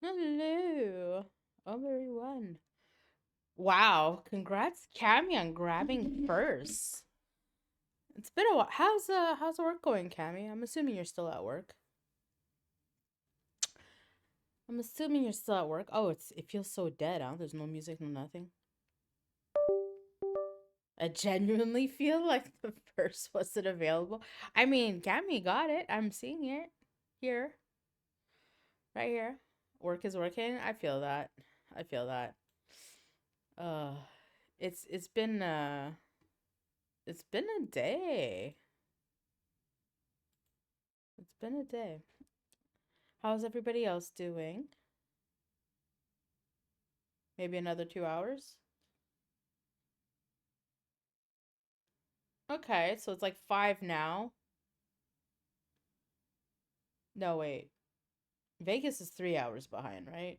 Hello, everyone. Wow, congrats, Cammy, on grabbing first. It's been a while. How's work going, Cammy? I'm assuming you're still at work. I'm assuming you're still at work. Oh, it feels so dead, huh? There's no music, no nothing. I genuinely feel like the first wasn't available. I mean, Cammy got it. I'm seeing it here, right here. Work is working. I feel that. I feel that. Uh, it's it's been a day. It's been a day. How's everybody else doing? Maybe another 2 hours? Okay, so it's like 5 now. No, wait. Vegas is 3 hours behind, right?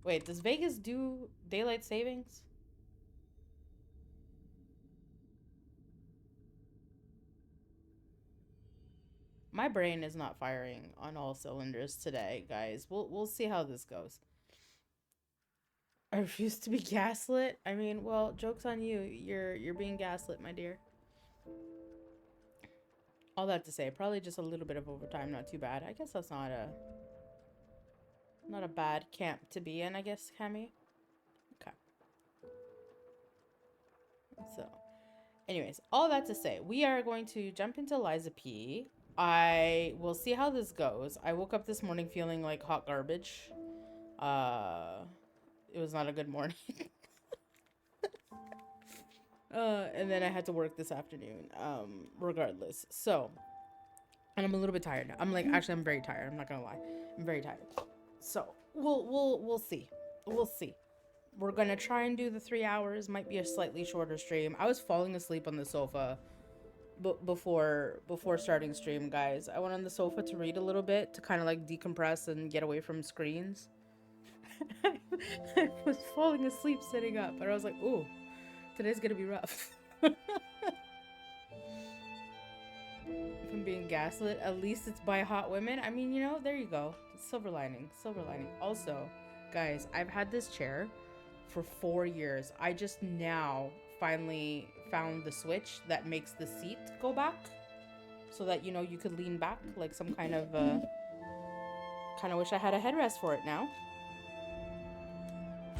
Wait, does Vegas do daylight savings? My brain is not firing on all cylinders today, guys. We'll see how this goes. I refuse to be gaslit. I mean, well, joke's on you. You're being gaslit, my dear. All that to say, probably just a little bit of overtime, not too bad. I guess that's not a bad camp to be in, I guess, Cammy. Okay. So, anyways, all that to say, we are going to jump into Liza P. I will see how this goes. I woke up this morning feeling like hot garbage. Uh, it was not a good morning. And then I had to work this afternoon. Regardless. So, and I'm a little bit tired. Actually, I'm very tired. I'm not gonna lie. I'm very tired. So we'll see. We'll see. We're gonna try and do the 3 hours. Might be a slightly shorter stream. I was falling asleep on the sofa before starting stream, guys. I went on the sofa to read a little bit to kind of like decompress and get away from screens. I was falling asleep sitting up, and I was like, "Ooh, today's gonna be rough." If I'm being gaslit, at least it's by hot women. I mean, there you go. Silver lining, silver lining. Also, guys, I've had this chair for 4 years. I just now finally found the switch that makes the seat go back so that you could lean back like some kind of wish I had a headrest for it now.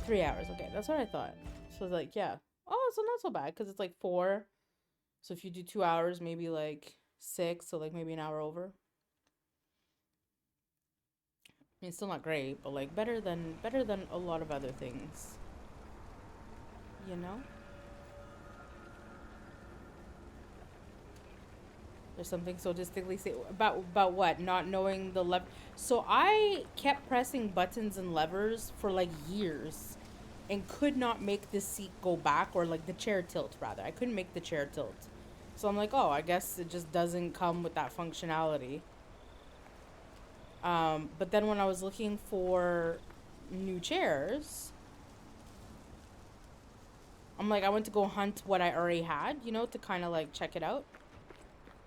3 hours, okay, that's what I thought. So like, yeah. Oh, so not so bad because it's like 4. So if you do 2 hours, maybe like 6, so like maybe an hour over. I mean, still not great, but like better than a lot of other things. You know? There's something so distinctly say about what? Not knowing the lever. So I kept pressing buttons and levers for like years and could not make the seat go back, or like the chair tilt rather. I couldn't make the chair tilt. So I'm like, "Oh, I guess it just doesn't come with that functionality." But then when I was looking for new chairs, I'm like, I went to go hunt what I already had, to kind of like check it out.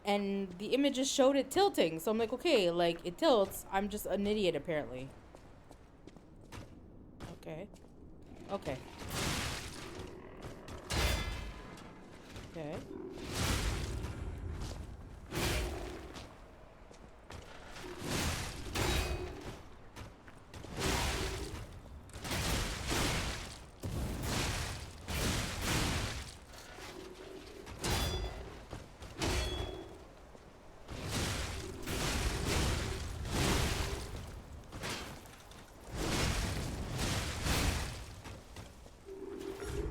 And the images showed it tilting. So I'm like, okay, like it tilts. I'm just an idiot apparently. Okay. Okay. Okay.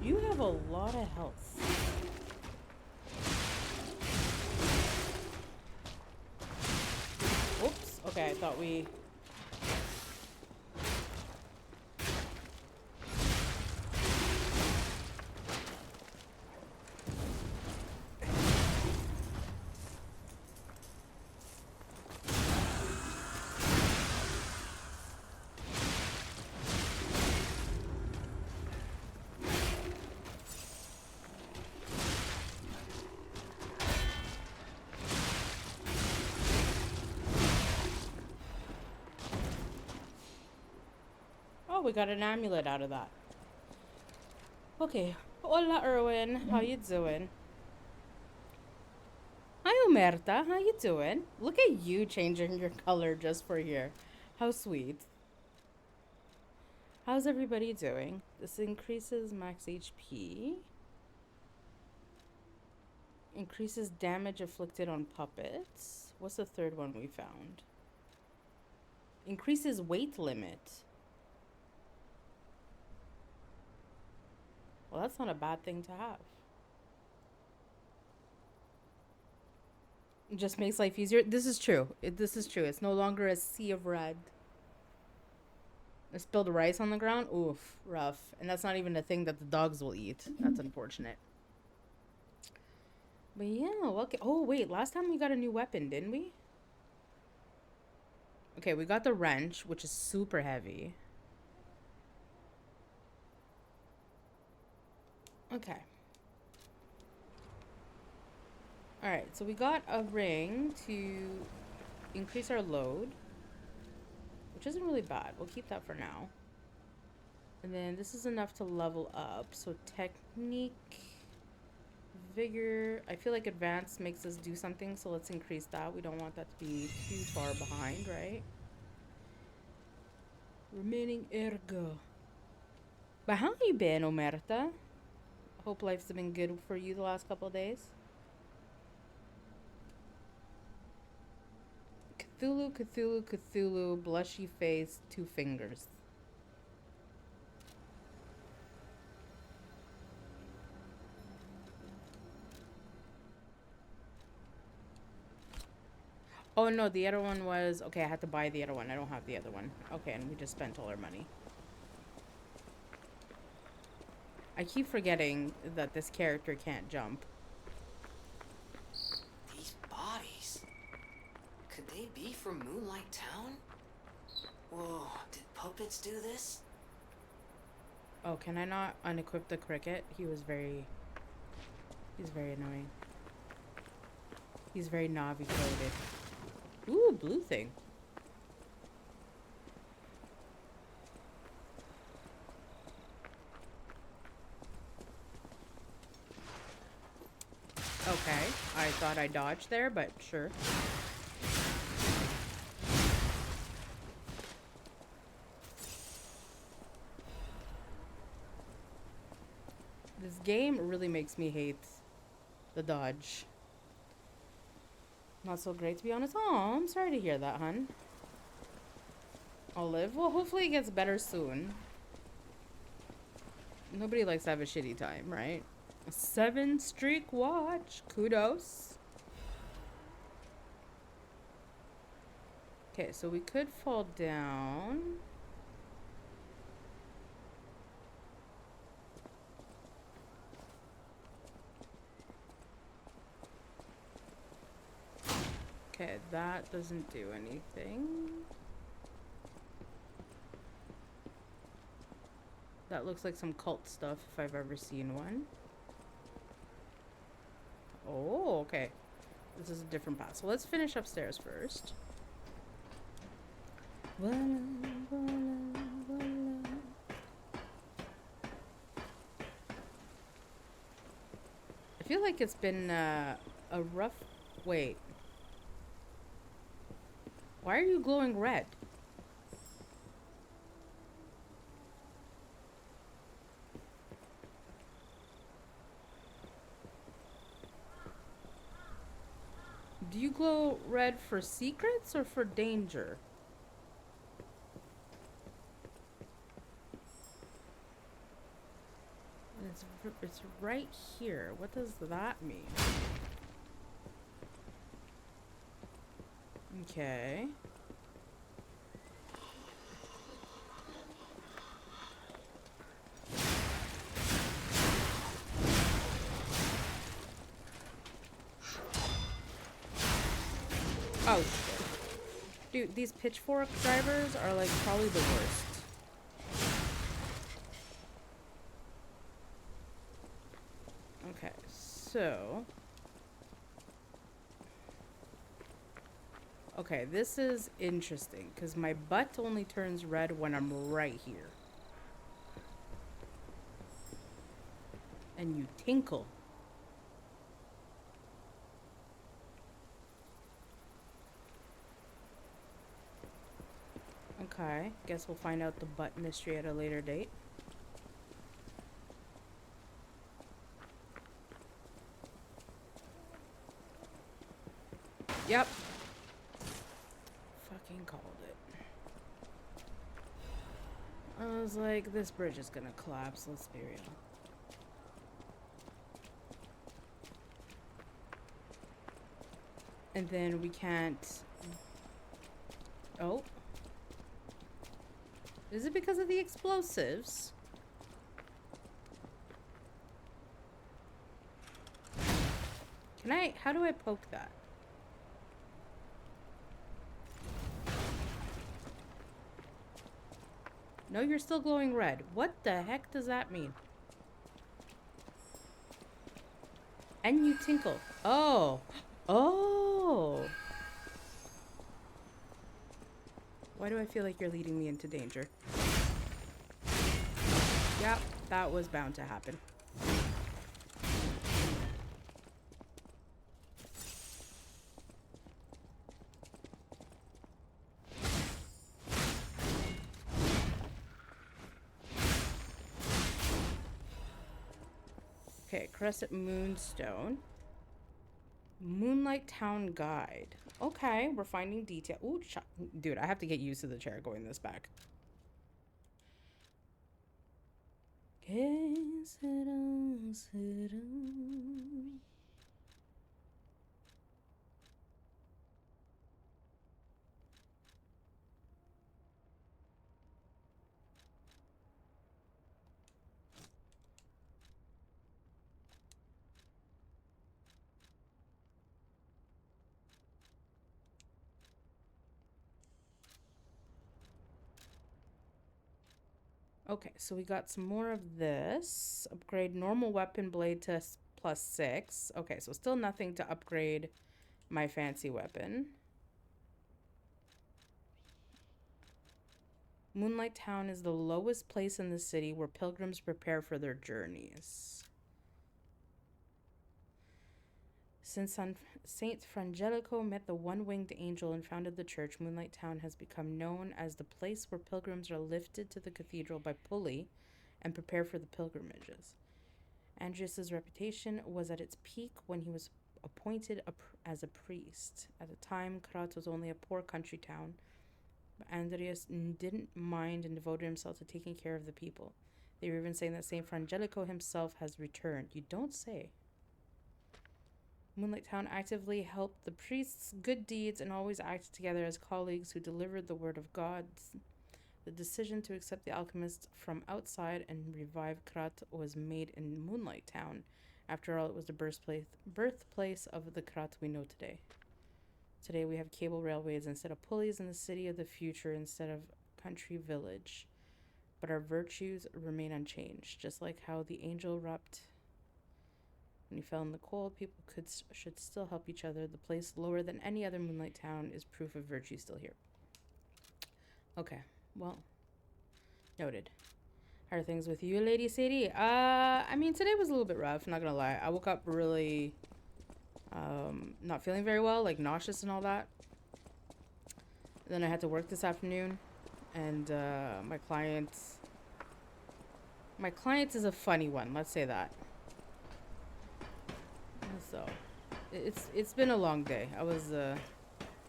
You have a lot of health. Oops. Okay, I thought we... we got an amulet out of that. Okay. Hola, Erwin. How you doing? Hi, Omerta. How you doing? Look at you changing your color just for here. How sweet. How's everybody doing? This increases max HP. Increases damage inflicted on puppets. What's the third one we found? Increases weight limit. Well, that's not a bad thing to have. It just makes life easier. This is true. This is true. It's no longer a sea of red. I spilled rice on the ground. Oof, rough. And that's not even a thing that the dogs will eat. That's unfortunate. But yeah, okay. Oh, wait. Last time we got a new weapon, didn't we? Okay, we got the wrench, which is super heavy. Okay. Alright, so we got a ring to increase our load, which isn't really bad. We'll keep that for now. And then this is enough to level up. So technique, vigor. I feel like advanced makes us do something, so let's increase that. We don't want that to be too far behind, right? Remaining ergo. But how you been, Omerta? Hope life's been good for you the last couple of days. Cthulhu, Cthulhu, Cthulhu, blushy face, 2 fingers. Oh no, the other one was... Okay, I had to buy the other one. I don't have the other one. Okay, and we just spent all our money. I keep forgetting that this character can't jump. These bodies... Could they be from Moonlight Town? Whoa, did puppets do this? Oh, can I not unequip the cricket? He's very annoying. He's very Navi coded. Ooh, blue thing. Okay, I thought I dodged there, but sure. This game really makes me hate the dodge. Not so great, to be honest. Oh, I'm sorry to hear that, hun. Olive. Well, hopefully it gets better soon. Nobody likes to have a shitty time, right? A 7-streak watch. Kudos. Okay, so we could fall down. Okay, that doesn't do anything. That looks like some cult stuff if I've ever seen one. Oh, okay. This is a different path. So let's finish upstairs first. Voila, voila, voila. I feel like it's been a rough... Wait. Why are you glowing red? Do you glow red for secrets or for danger? It's right here. What does that mean? Okay. Oh, shit. Dude, these pitchfork drivers are like probably the worst. Okay, so... Okay, this is interesting, because my butt only turns red when I'm right here. And you tinkle. Okay, guess we'll find out the butt mystery at a later date. Yep. Fucking called it. I was like, this bridge is gonna collapse, let's be real. And then we can't... Oh. Is it because of the explosives? Can I... How do I poke that? No, you're still glowing red. What the heck does that mean? And you tinkle. Oh. Oh. Why do I feel like you're leading me into danger? Yep, that was bound to happen. Okay, Crescent Moonstone. Moonlight Town Guide. Okay, we're finding detail. Ooh, dude, I have to get used to the chair going this back. Okay, so we got some more of this. Upgrade normal weapon blade to +6. Okay, so still nothing to upgrade my fancy weapon. Moonlight Town is the lowest place in the city where pilgrims prepare for their journeys. Since Saint Frangelico met the one-winged angel and founded the church, Moonlight Town has become known as the place where pilgrims are lifted to the cathedral by pulley and prepare for the pilgrimages. Andrius's reputation was at its peak when he was appointed as a priest. At the time, Krat was only a poor country town, but Andrius didn't mind and devoted himself to taking care of the people. They were even saying that Saint Frangelico himself has returned. You don't say. Moonlight Town actively helped the priests' good deeds and always acted together as colleagues who delivered the word of God. The decision to accept the alchemist from outside and revive Krat was made in Moonlight Town. After all, it was the birthplace of the Krat we know today. Today we have cable railways instead of pulleys in the city of the future instead of country village. But our virtues remain unchanged, just like how the angel rapped. When he fell in the cold, people should still help each other. The place lower than any other Moonlight Town is proof of virtue still here. Okay, well, noted. How are things with you, Lady Sadie? I mean, today was a little bit rough, not gonna lie. I woke up really, not feeling very well, like nauseous and all that. Then I had to work this afternoon, and my client is a funny one, let's say that. So, it's been a long day. I was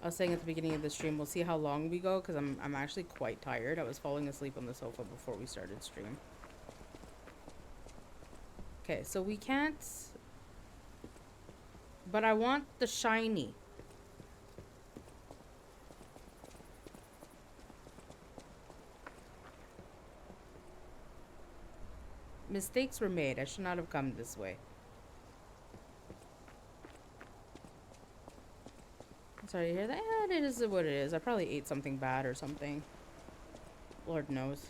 saying at the beginning of the stream, we'll see how long we go, because I'm actually quite tired. I was falling asleep on the sofa before we started stream. Okay, so we can't... But I want the shiny. Mistakes were made. I should not have come this way. Sorry to hear that. Yeah, it is what it is. I probably ate something bad or something. Lord knows.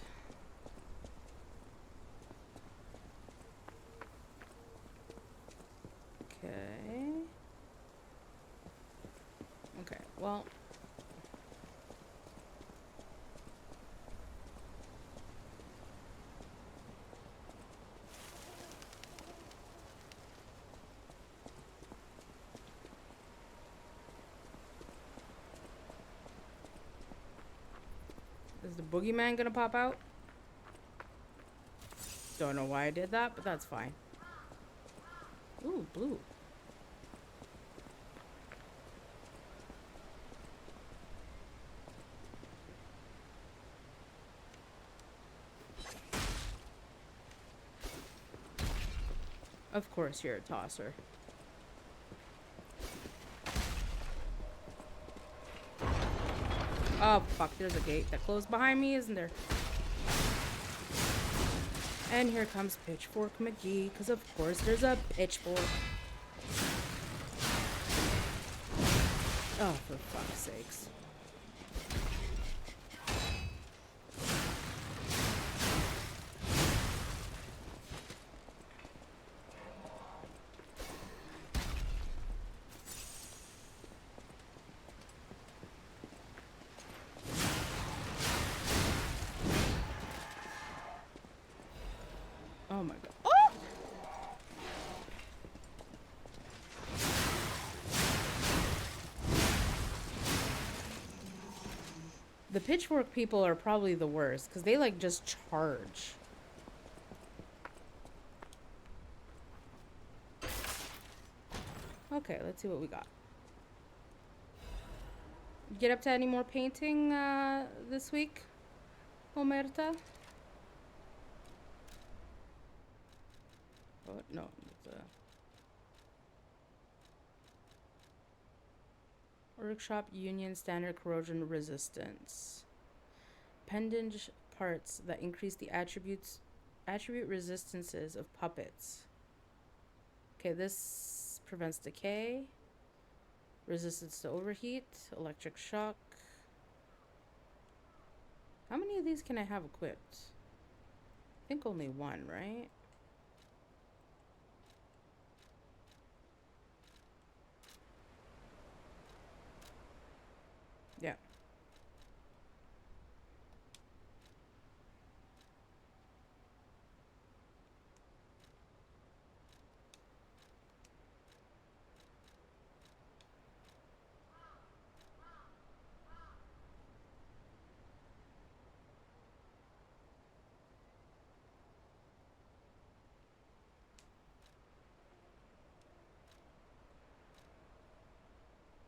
Okay. Okay, well. boogeyman gonna pop out? Don't know why I did that, but that's fine. Ooh, blue. Of course you're a tosser. Oh, fuck, there's a gate that closed behind me, isn't there? And here comes Pitchfork McGee, because of course there's a pitchfork. Oh, for fuck's sakes. Oh my god. Oh! The pitchfork people are probably the worst, because they like just charge. Okay, let's see what we got. Get up to any more painting this week, Omerta? Oh, no. Workshop Union Standard Corrosion Resistance. Pendant parts that increase the attribute resistances of puppets. Okay, this prevents decay. Resistance to overheat. Electric shock. How many of these can I have equipped? I think only one, right? Yeah.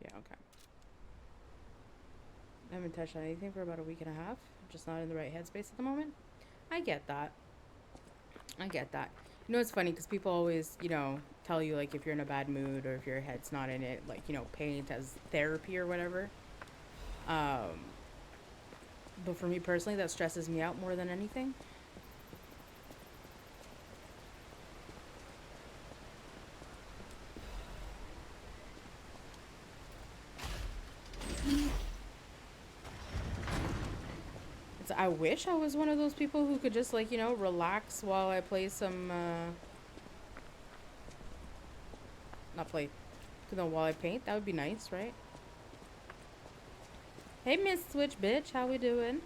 Yeah, okay. I haven't touched on anything for about a week and a half. I'm just not in the right headspace at the moment. I get that. I get that. You know, it's funny because people always, you know, tell you, like, if you're in a bad mood or if your head's not in it, like, you know, paint as therapy or whatever. But for me personally, that stresses me out more than anything. I wish I was one of those people who could just, like, you know, relax while I play some, not play, you know, while I paint. That would be nice, right? Hey, Miss Switch bitch, how we doing?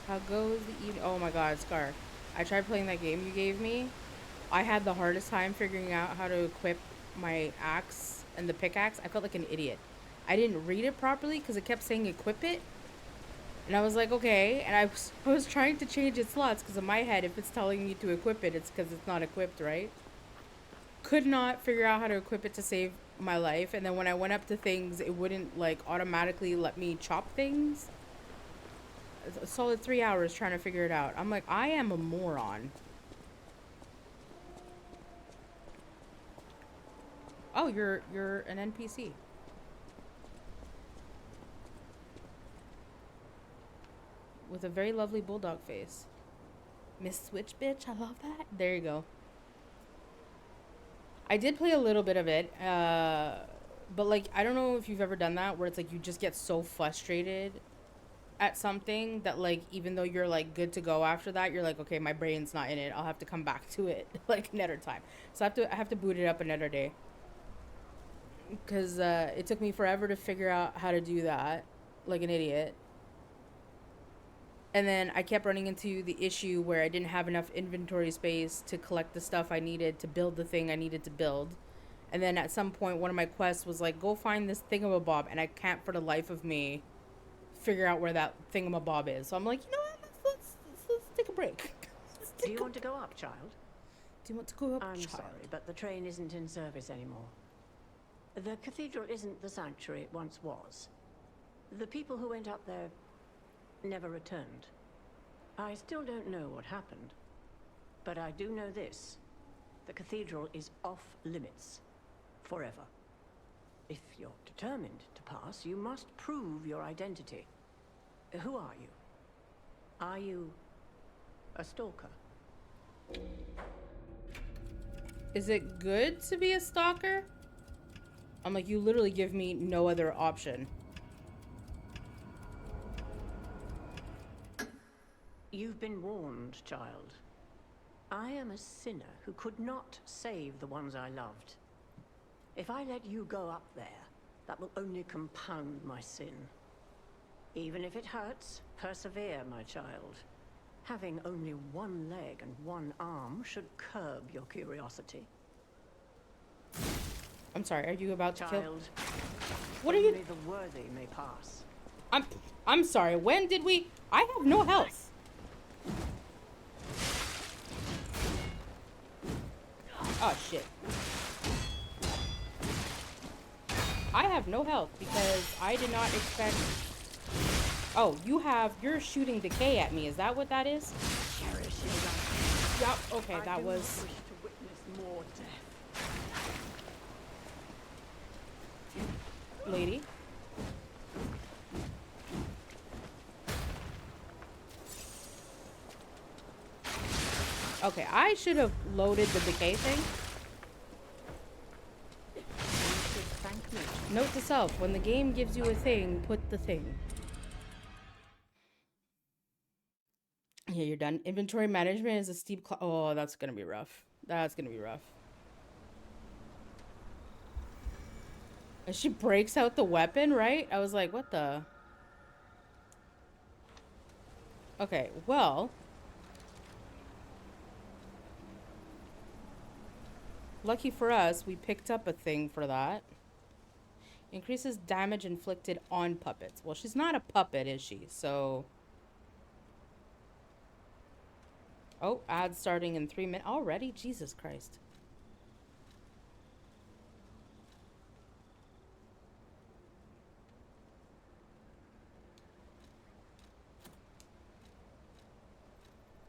How goes the evening? Oh my god, Scar. I tried playing that game you gave me. I had the hardest time figuring out how to equip my axe and the pickaxe. I felt like an idiot. I didn't read it properly because it kept saying equip it. And I was like, okay. And I was trying to change its slots because in my head, if it's telling me to equip it, it's because it's not equipped, right? Could not figure out how to equip it to save my life. And then when I went up to things, it wouldn't, like, automatically let me chop things. A solid 3 hours trying to figure it out. I'm like, I am a moron. Oh, you're an NPC. With a very lovely bulldog face. Miss Switch bitch, I love that. There you go. I did play a little bit of it, but like, I don't know if you've ever done that, where it's like you just get so frustrated at something that, like, even though you're like good to go after that, you're like, okay, my brain's not in it. I'll have to come back to it like another time. So I have to boot it up another day because it took me forever to figure out how to do that, like an idiot. And then I kept running into the issue where I didn't have enough inventory space to collect the stuff I needed to build the thing I needed to build. And then at some point, one of my quests was like, go find this thingamabob, and I can't for the life of me figure out where that thingamabob is. So I'm like, you know what? Let's take a break. Do you want to go up, child? Do you want to go up, I'm child? sorry, but the train isn't in service anymore. The cathedral isn't the sanctuary it once was. The people who went up there never returned. I still don't know what happened, but I do know this. The cathedral is off limits. Forever. If you're determined to pass, you must prove your identity. Who are you? Are you a stalker? Is it good to be a stalker? I'm like, you literally give me no other option. You've been warned, child. I am a sinner who could not save the ones I loved. If I let you go up there, that will only compound my sin. Even if it hurts, persevere, my child. Having only one leg and one arm should curb your curiosity. I'm sorry, are you about to kill? Child, What are you? only the worthy may pass. I'm sorry, when did we? I have no health. Oh shit. I have no health because I did not expect. Oh, you're shooting decay at me. Is that what that is? Cherish your life. Yep. Okay, that was. I wish to witness more death. Lady. Okay, I should have loaded the decay thing. You should thank me. Note to self, when the game gives you a thing, put the thing. Yeah, you're done. Inventory management is a steep oh, that's gonna be rough. That's gonna be rough. And she breaks out the weapon, right? I was like, what the? Okay, well. Lucky for us, we picked up a thing for that. Increases damage inflicted on puppets. Well, she's not a puppet, is she? So... Oh, ad starting in 3 minutes. Already? Jesus Christ.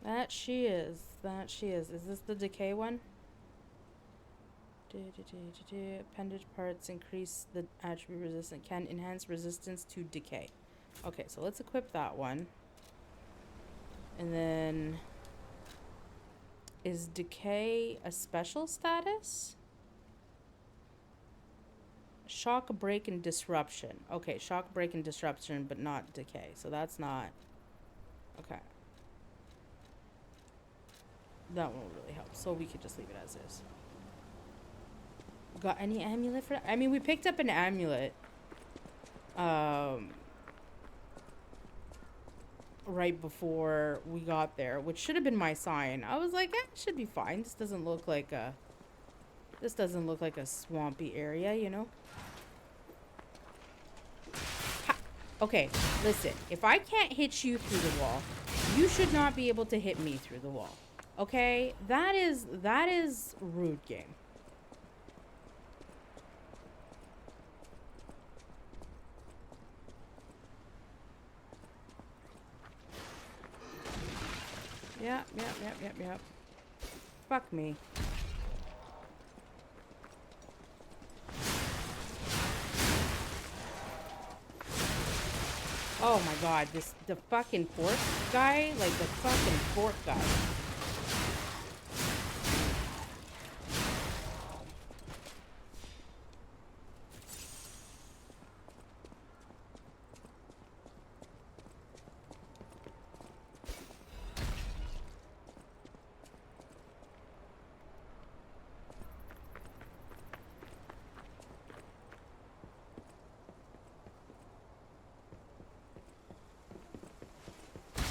That she is. That she is. Is this the decay one? Appendage parts increase the attribute resistant. Can enhance resistance to decay. Okay, so let's equip that one. And then... Is decay a special status? Shock, break, and disruption. Okay, shock, break, and disruption, but not decay. So that's not... Okay. That won't really help. So we could just leave it as is. Got any amulet for that? I mean, we picked up an amulet. Right before we got there, which should have been my sign. I was like, eh, it should be fine. This doesn't look like a... This doesn't look like a swampy area, you know? Ha! Okay, listen. If I can't hit you through the wall, you should not be able to hit me through the wall. Okay? That is rude game. Yep. Fuck me. Oh my god, the fucking fork guy, like the fucking fork guy.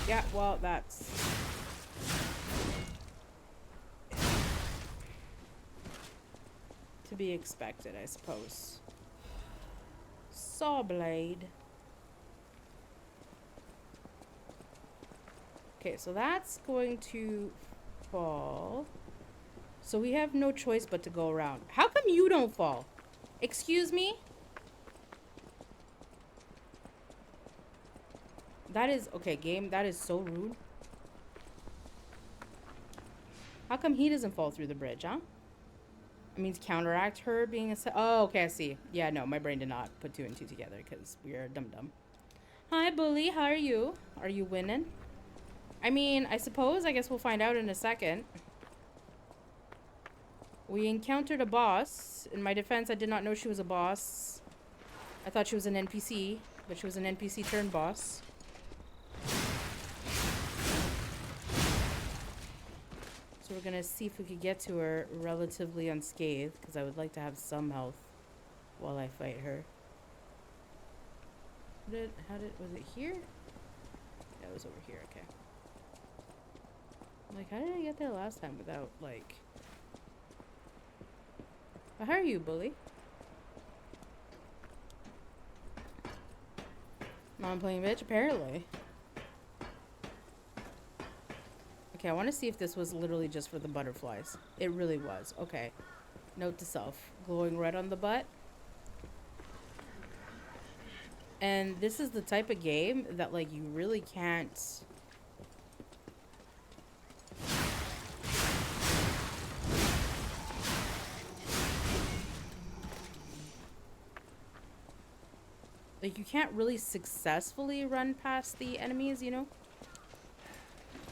Yeah, well, that's... To be expected, I suppose. Saw blade. Okay, so that's going to fall. So we have no choice but to go around. How come you don't fall? Excuse me? That is... Okay, game, that is so rude. How come he doesn't fall through the bridge, huh? It means counteract her being a... Oh, okay, I see. Yeah, no, my brain did not put 2 and 2 together because we are dumb. Hi, bully. How are you? Are you winning? I mean, I suppose. I guess we'll find out in a second. We encountered a boss. In my defense, I did not know she was a boss. I thought she was an NPC, but she was an NPC turned boss. So we're gonna see if we could get to her relatively unscathed, because I would like to have some health while I fight her. Was it here? Yeah, it was over here, okay. Like, how did I get there last time without, like... But how are you, bully? Non-playing bitch, apparently. Okay, I want to see if this was literally just for the butterflies. It really was. Okay. Note to self. Glowing red on the butt. And this is the type of game that, like, you really can't... Like, you can't really successfully run past the enemies, you know?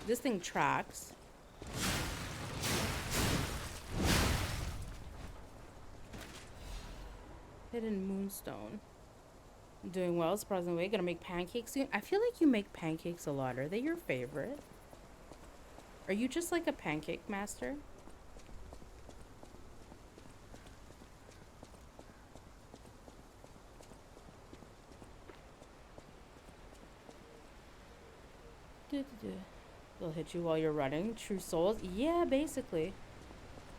This thing tracks. Hidden moonstone. I'm doing well, surprisingly. Gonna make pancakes soon. I feel like you make pancakes a lot. Are they your favorite? Are you just like a pancake master? They'll hit you while you're running. True souls? Yeah, basically.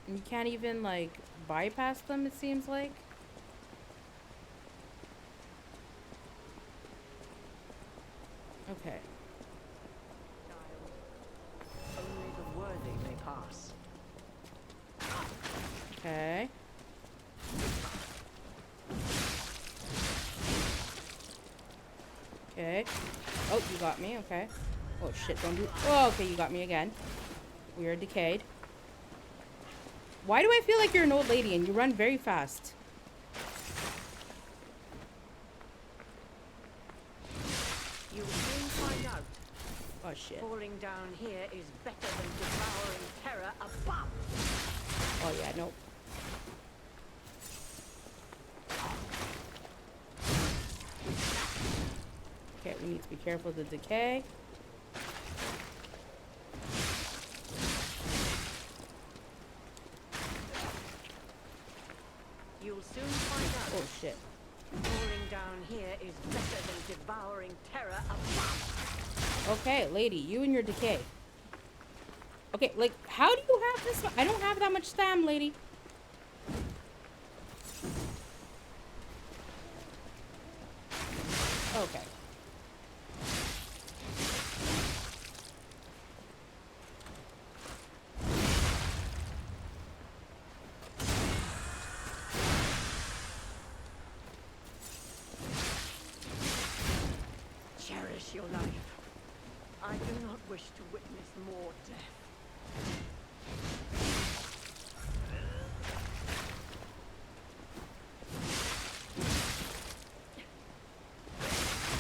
And you can't even, like, bypass them, it seems like. Okay. Only the worthy may pass. Okay. Okay. Oh, you got me. Okay. Oh, shit. Don't do... Oh, okay. You got me again. We are decayed. Why do I feel like you're an old lady and you run very fast? You will soon find out. Oh, shit. Falling down here is better than devouring terror above. Oh, yeah. Nope. Okay, we need to be careful of the decay. You'll soon find out. Oh, shit. Falling down here is better than devouring terror above. Okay, lady, you and your decay. Okay, like, how do you have this? I don't have that much stam, lady. Okay. Cherish your life. I do not wish to witness more death.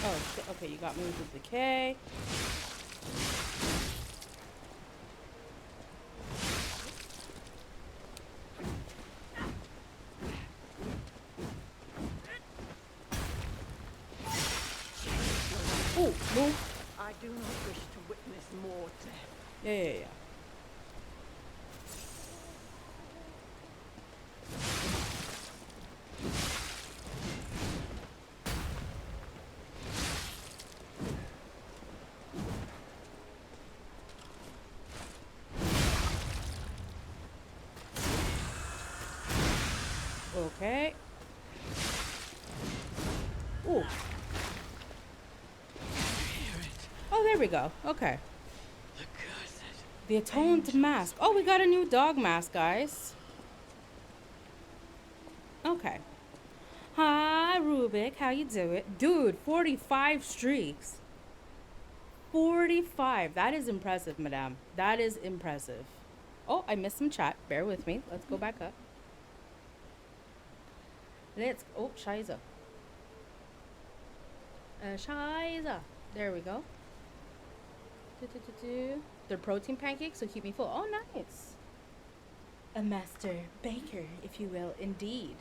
Oh, shit. Okay, you got me with the decay. Oh, no. I do not wish to witness more death. Yeah. Okay. Ooh. Oh, there we go. Okay. The Atoned Mask. Oh, we got a new dog mask, guys. Okay. Hi, Rubik. How you doing? Dude, 45 streaks. 45. That is impressive, madame. That is impressive. Oh, I missed some chat. Bear with me. Let's go back up. Oh, Shiza. Shiza. There we go. They're protein pancakes, so keep me full. Oh, nice. A master baker, if you will, indeed.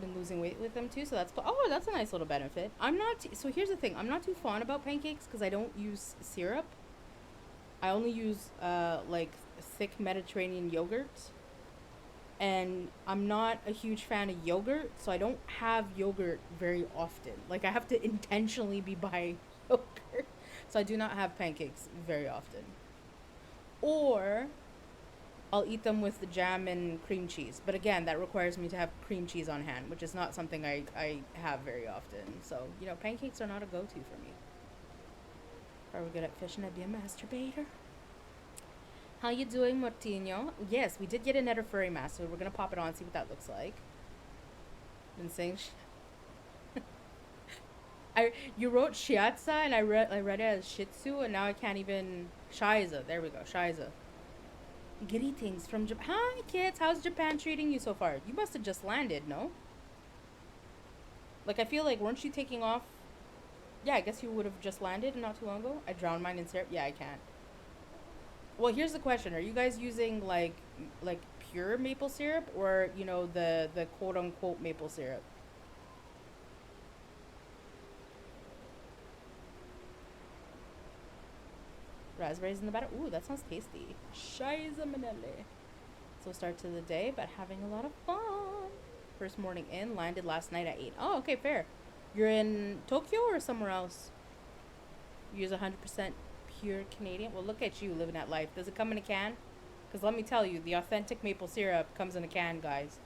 Been losing weight with them too, so that's oh, that's a nice little benefit. I'm not so here's the thing, I'm not too fond about pancakes because I don't use syrup. I only use like thick Mediterranean yogurt, and I'm not a huge fan of yogurt, so I don't have yogurt very often. Like, I have to intentionally be buying yogurt, so I do not have pancakes very often. Or I'll eat them with the jam and cream cheese. But again, that requires me to have cream cheese on hand, which is not something I have very often. So, you know, pancakes are not a go-to for me. If I were good at fishing, I'd be a masturbator. How you doing, Martino? Yes, we did get another furry mask, so we're going to pop it on and see what that looks like. Been saying... you wrote Shiatsu, and I read it as Shih Tzu, and now I can't even... Shiza. There we go. Shiza. Greetings from Japan. Hi, kids. How's Japan treating you so far? You must have just landed, no? Like, I feel like, weren't you taking off? Yeah, I guess you would have just landed not too long ago. I drowned mine in syrup. Yeah, I can't. Well, here's the question. Are you guys using, like pure maple syrup? Or, you know, the quote-unquote maple syrup? Raspberries in the batter. Ooh, that sounds tasty. Shiza manele. So start to the day, but having a lot of fun. First morning in, landed last night at 8. Oh, okay, fair. You're in Tokyo or somewhere else? You use 100% pure Canadian. Well, look at you living that life. Does it come in a can? Because let me tell you, the authentic maple syrup comes in a can, guys.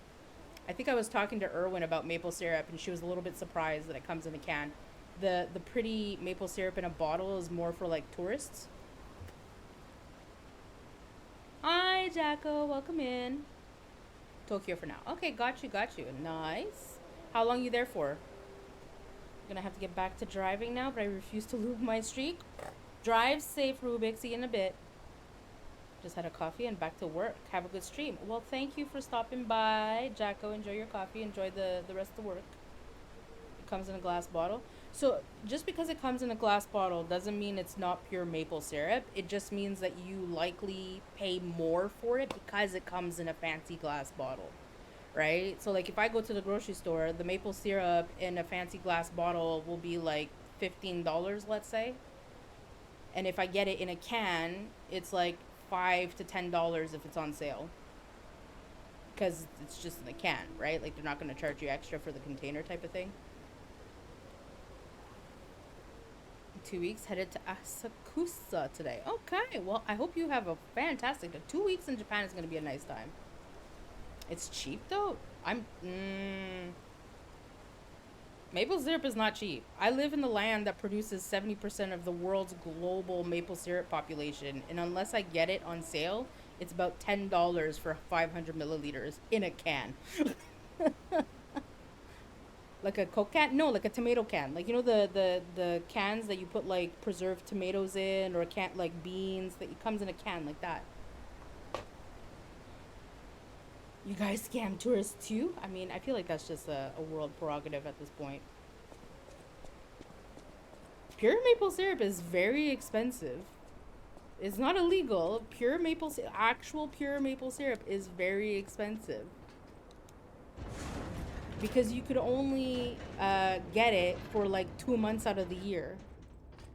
I think I was talking to Erwin about maple syrup, and she was a little bit surprised that it comes in a can. The pretty maple syrup in a bottle is more for, like, tourists. Hi, Jacko. Welcome in. Tokyo for now. Okay, got you. Nice. How long you there for? I'm gonna have to get back to driving now, but I refuse to lose my streak. Drive safe, Rubik. See you in a bit. Just had a coffee and back to work. Have a good stream. Well, thank you for stopping by, Jacko. Enjoy your coffee. Enjoy the rest of the work. It comes in a glass bottle. So just because it comes in a glass bottle doesn't mean it's not pure maple syrup. It just means that you likely pay more for it because it comes in a fancy glass bottle, right? So like if I go to the grocery store, the maple syrup in a fancy glass bottle will be like $15, let's say. And if I get it in a can, it's like $5 to $10 if it's on sale. Because it's just in a can, right? Like they're not going to charge you extra for the container type of thing. 2 weeks, headed to Asakusa today. Okay, well, I hope you have a fantastic 2 weeks in Japan is going to be a nice time. It's cheap, though. Maple syrup is not cheap. I live in the land that produces 70% of the world's global maple syrup population, and unless I get it on sale, it's about $10 for 500 milliliters in a can. Like a Coke can? No, like a tomato can. Like, you know the cans that you put, like, preserved tomatoes in, or a can, like, beans, that it comes in a can like that. You guys scam tourists too? I mean, I feel like that's just a world prerogative at this point. Pure maple syrup is very expensive. It's not illegal. Actual pure maple syrup is very expensive. Because you could only get it for like 2 months out of the year,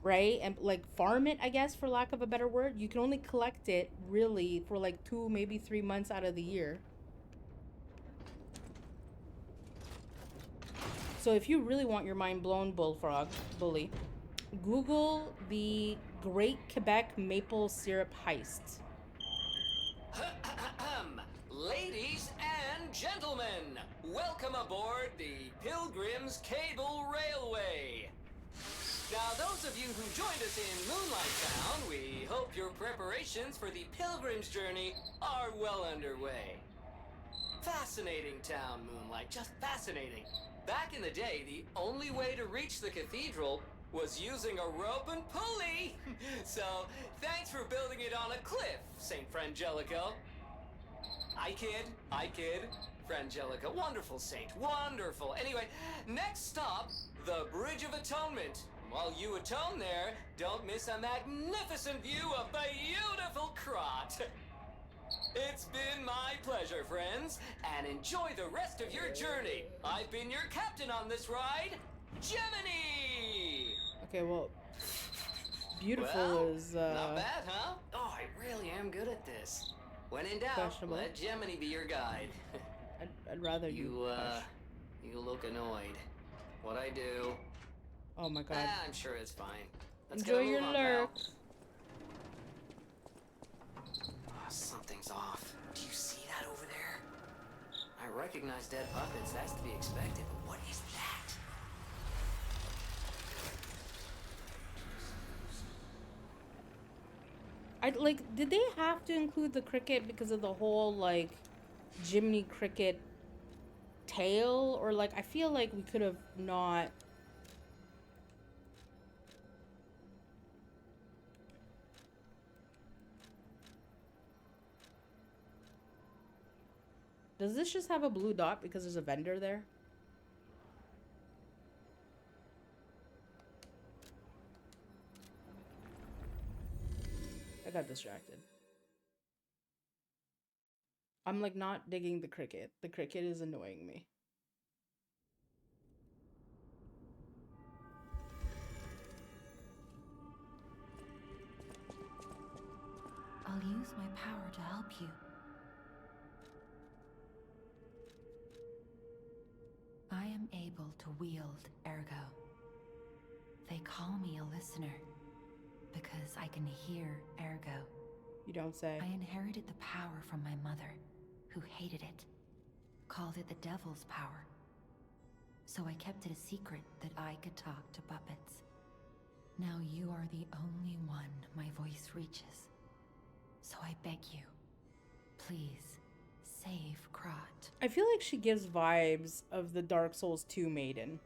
right? And like farm it, I guess, for lack of a better word. You can only collect it really for like 2, maybe 3 months out of the year. So if you really want your mind blown, bully, Google the Great Quebec Maple Syrup Heist. Ladies and gentlemen, welcome aboard the Pilgrim's Cable Railway. Now, those of you who joined us in Moonlight Town, we hope your preparations for the Pilgrim's journey are well underway. Fascinating town, Moonlight, just fascinating. Back in the day, the only way to reach the cathedral was using a rope and pulley. So, thanks for building it on a cliff, St. Frangelico. I kid. Frangelica, wonderful saint, wonderful. Anyway, next stop, the Bridge of Atonement. While you atone there, don't miss a magnificent view of beautiful Krot. It's been my pleasure, friends, and enjoy the rest of your journey. I've been your captain on this ride, Gemini! Okay, well, beautiful Well, is not bad, huh? Oh, I really am good at this. When in doubt, questionable. let Gemini be your guide. I'd rather you. You look annoyed. What I do? Oh my god. I'm sure it's fine. Let's Enjoy go your on, lurk. pal. Oh, something's off. Do you see that over there? I recognize dead puppets. That's to be expected, but what is that? Did they have to include the cricket because of the whole, like, Jiminy Cricket tale? Or, like, I feel like we could have not... Does this just have a blue dot because there's a vendor there? I got distracted. I'm like not digging the cricket. The cricket is annoying me. I'll use my power to help you. I am able to wield Ergo. They call me a listener because I can hear Ergo. You don't say. I inherited the power from my mother, who hated it, called it the devil's power. So I kept it a secret that I could talk to puppets. Now you are the only one my voice reaches. So I beg you, please, save Krot. I feel like she gives vibes of the Dark Souls 2 maiden.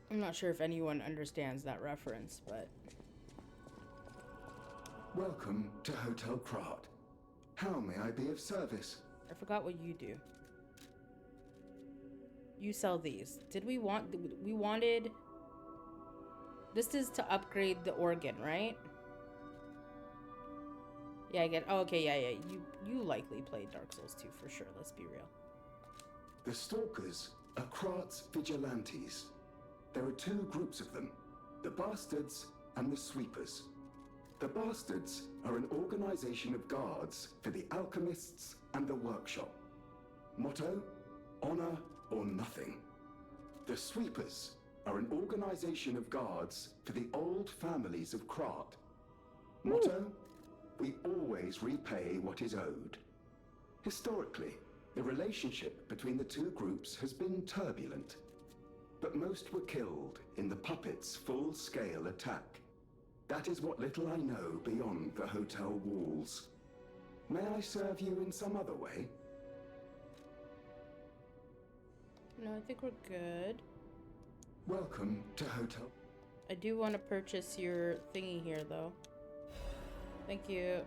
I'm not sure if anyone understands that reference, but... Welcome to Hotel Krot. How may I be of service? I forgot what you do. You sell these. Did we want... We wanted... This is to upgrade the organ, right? Yeah, I get... Oh, okay, yeah. You likely played Dark Souls 2 for sure, let's be real. The Stalkers are Krot's vigilantes. There are two groups of them, the Bastards and the Sweepers. The Bastards are an organization of guards for the alchemists and the workshop. Motto, honor or nothing. The Sweepers are an organization of guards for the old families of Krot. Motto, we always repay what is owed. Historically, the relationship between the two groups has been turbulent, but most were killed in the puppets' full-scale attack. That is what little I know beyond the hotel walls. May I serve you in some other way? No, I think we're good. Welcome to Hotel... I do want to purchase your thingy here, though. Thank you.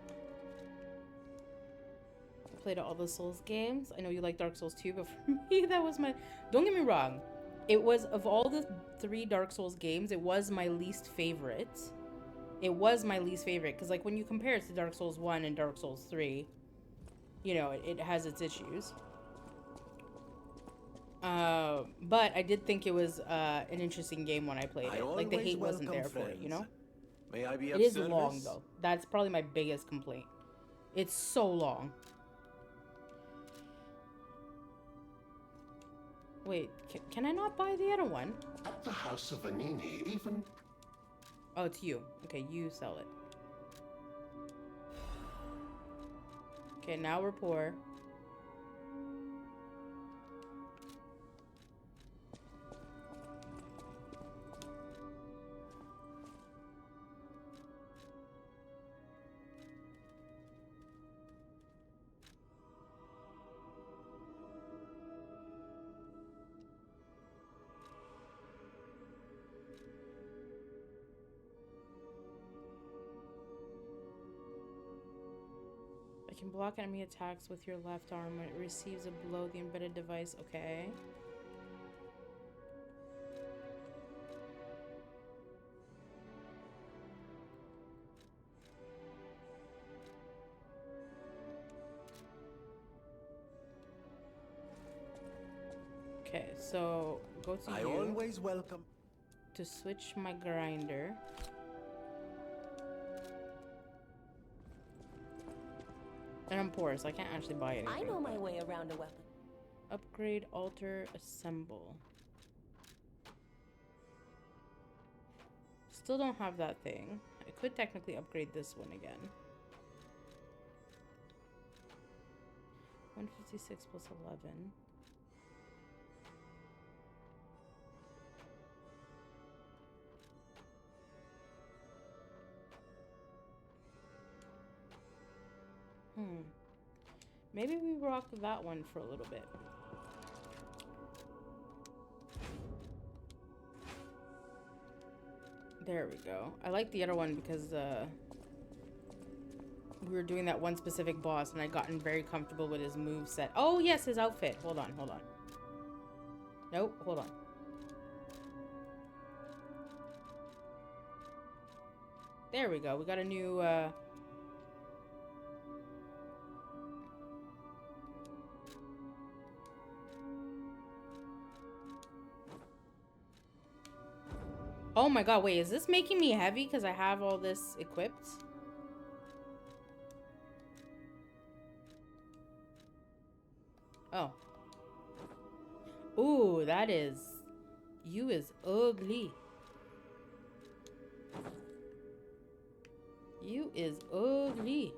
I played all the Souls games. I know you like Dark Souls 2, but for me, that was my... Don't get me wrong. It was, of all the 3 Dark Souls games, it was my least favorite. It was my least favorite, because, like, when you compare it to Dark Souls 1 and Dark Souls 3, you know, it has its issues. But I did think it was an interesting game when I played it. Like, the hate wasn't there for it, you know? May I be It is long, though. That's probably my biggest complaint. It's so long. Wait, can I not buy the other one? At the House of Vanini, even... Oh, it's you. Okay, you sell it. Okay, now we're poor. I can block enemy attacks with your left arm when it receives a blow. The embedded device. Okay. Okay, so go to I you always welcome. to switch my grinder. And I'm poor, so I can't actually buy anything. I know my way around a weapon. Upgrade, alter, assemble. Still don't have that thing. I could technically upgrade this one again. 156 plus 11. Maybe we rock that one for a little bit. There we go. I like the other one because we were doing that one specific boss and I'd gotten very comfortable with his move set. Oh yes, his outfit. Hold on, hold on. Nope, hold on. There we go. We got a new Oh my god, wait, is this making me heavy because I have all this equipped? Oh. Ooh, that is... You is ugly. You is ugly.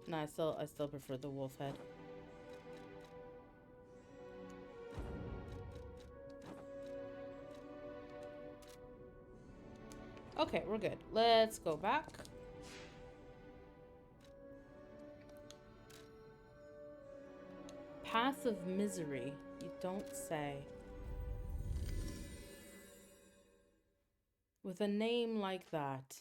No, I still prefer the wolf head. Okay, we're good. Let's go back. Path of Misery. You don't say. With a name like that.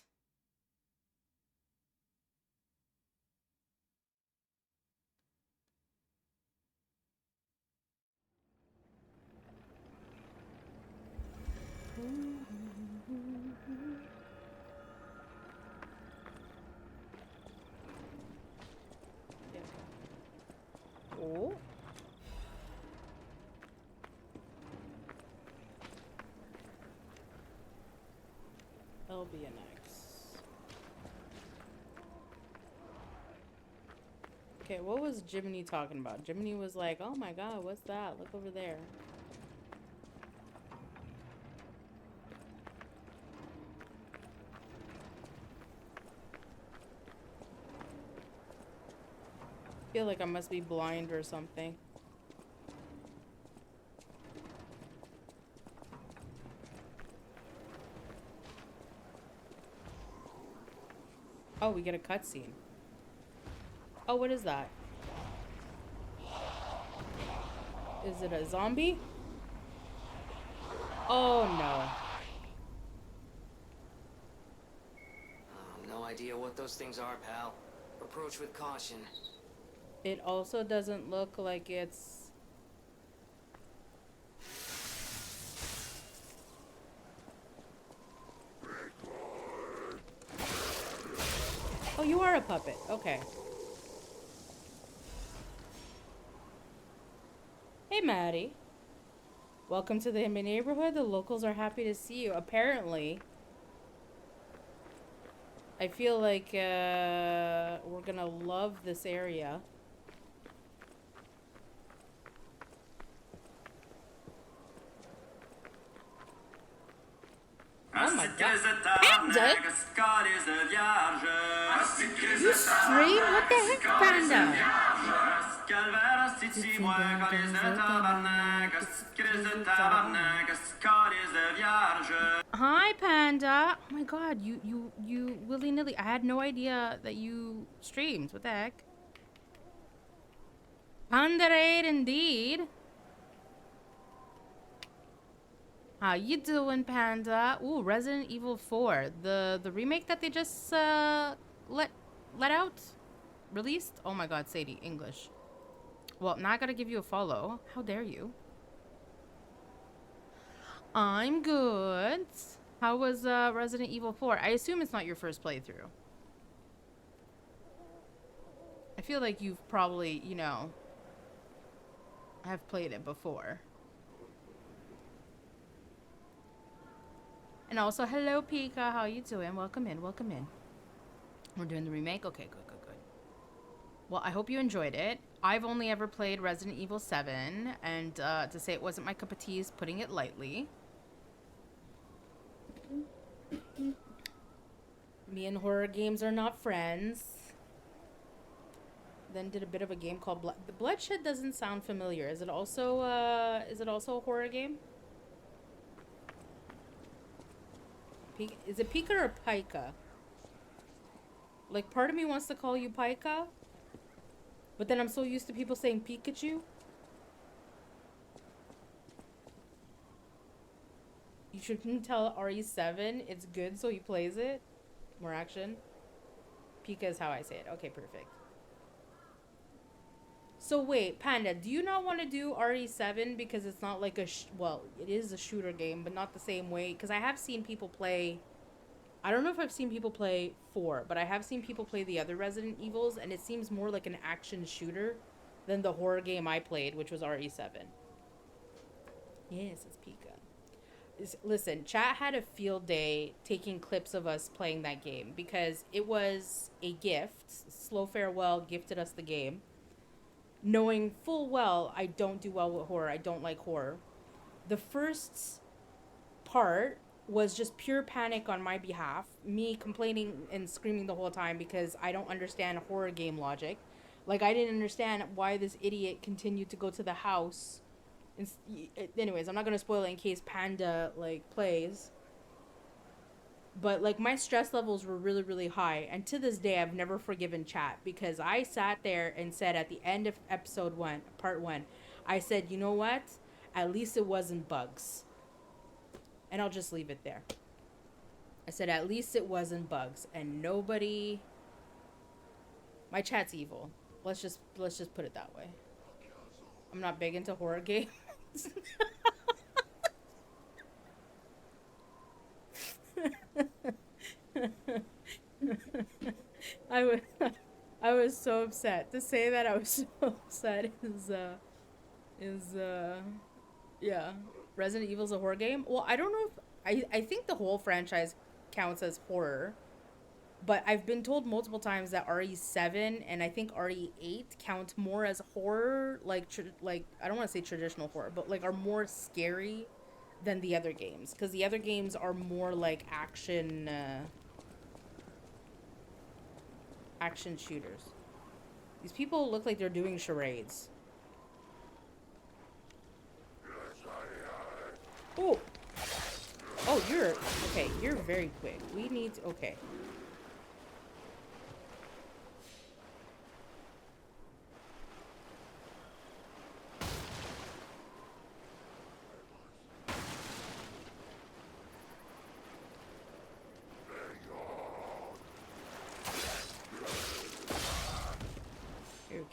Oh. LBNX. Okay, what was Jiminy talking about? Jiminy was like, oh my god, what's that? Look over there. I feel like I must be blind or something. Oh, we get a cutscene. Oh, what is that? Is it a zombie? Oh no. No idea what those things are, pal. Approach with caution. It also doesn't look like it's... Oh, you are a puppet. Okay. Hey, Maddie. Welcome to the neighborhood. The locals are happy to see you. Apparently, I feel like we're gonna love this area. Oh my my god. Panda? You stream? What the heck, Panda? Hi, Panda. Oh my god, you willy-nilly. I had no idea that you streamed. What the heck? Pandarade indeed. How you doing, Panda? Ooh, Resident Evil 4. The remake that they just let out? Released? Oh my god, Sadie, English. Well, now I gotta give you a follow. How dare you? I'm good. How was Resident Evil 4? I assume it's not your first playthrough. I feel like you've probably, you know, have played it before. And also, hello, Pika. How you doing? Welcome in. Welcome in. We're doing the remake? Okay, good, good, good. Well, I hope you enjoyed it. I've only ever played Resident Evil 7, and to say it wasn't my cup of tea is putting it lightly. Me and horror games are not friends. Then did a bit of a game called the Bloodshed doesn't sound familiar. Is it also a horror game? Is it Pika or Pika? Like, part of me wants to call you Pika, but then I'm so used to people saying Pikachu. You shouldn't tell RE7 it's good, so he plays it. More action. Pika is how I say it. Okay, perfect. So wait, Panda, do you not want to do RE7 because it's not like a well, it is a shooter game, but not the same way? Because I have seen people play. I don't know if I've seen people play 4, but I have seen people play the other Resident Evils, and it seems more like an action shooter than the horror game I played, which was RE7. Yes, it's Pika. Listen, chat had a field day taking clips of us playing that game because it was a gift. Slow Farewell gifted us the game, knowing full well I don't do well with horror. I don't like horror. The first part was just pure panic on my behalf, me complaining and screaming the whole time because I don't understand horror game logic. Like, I didn't understand why this idiot continued to go to the house. Anyways, I'm not gonna spoil it in case Panda like plays, but like my stress levels were really, really high, and to this day I've never forgiven chat because I sat there and said at the end of episode 1, part 1, I said, you know what, at least it wasn't bugs. And I'll just leave it there. I said at least it wasn't bugs, and nobody. My chat's evil. Let's just put it that way. I'm not big into horror games. I was so upset. To say that I was so upset is yeah. Resident Evil's a horror game? Well, I don't know if I think the whole franchise counts as horror, but I've been told multiple times that RE7 and I think RE8 count more as horror, like I don't want to say traditional horror, but like are more scary than the other games, because the other games are more like action shooters. These people look like they're doing charades. Oh, oh, you're okay. You're very quick. We need to, okay.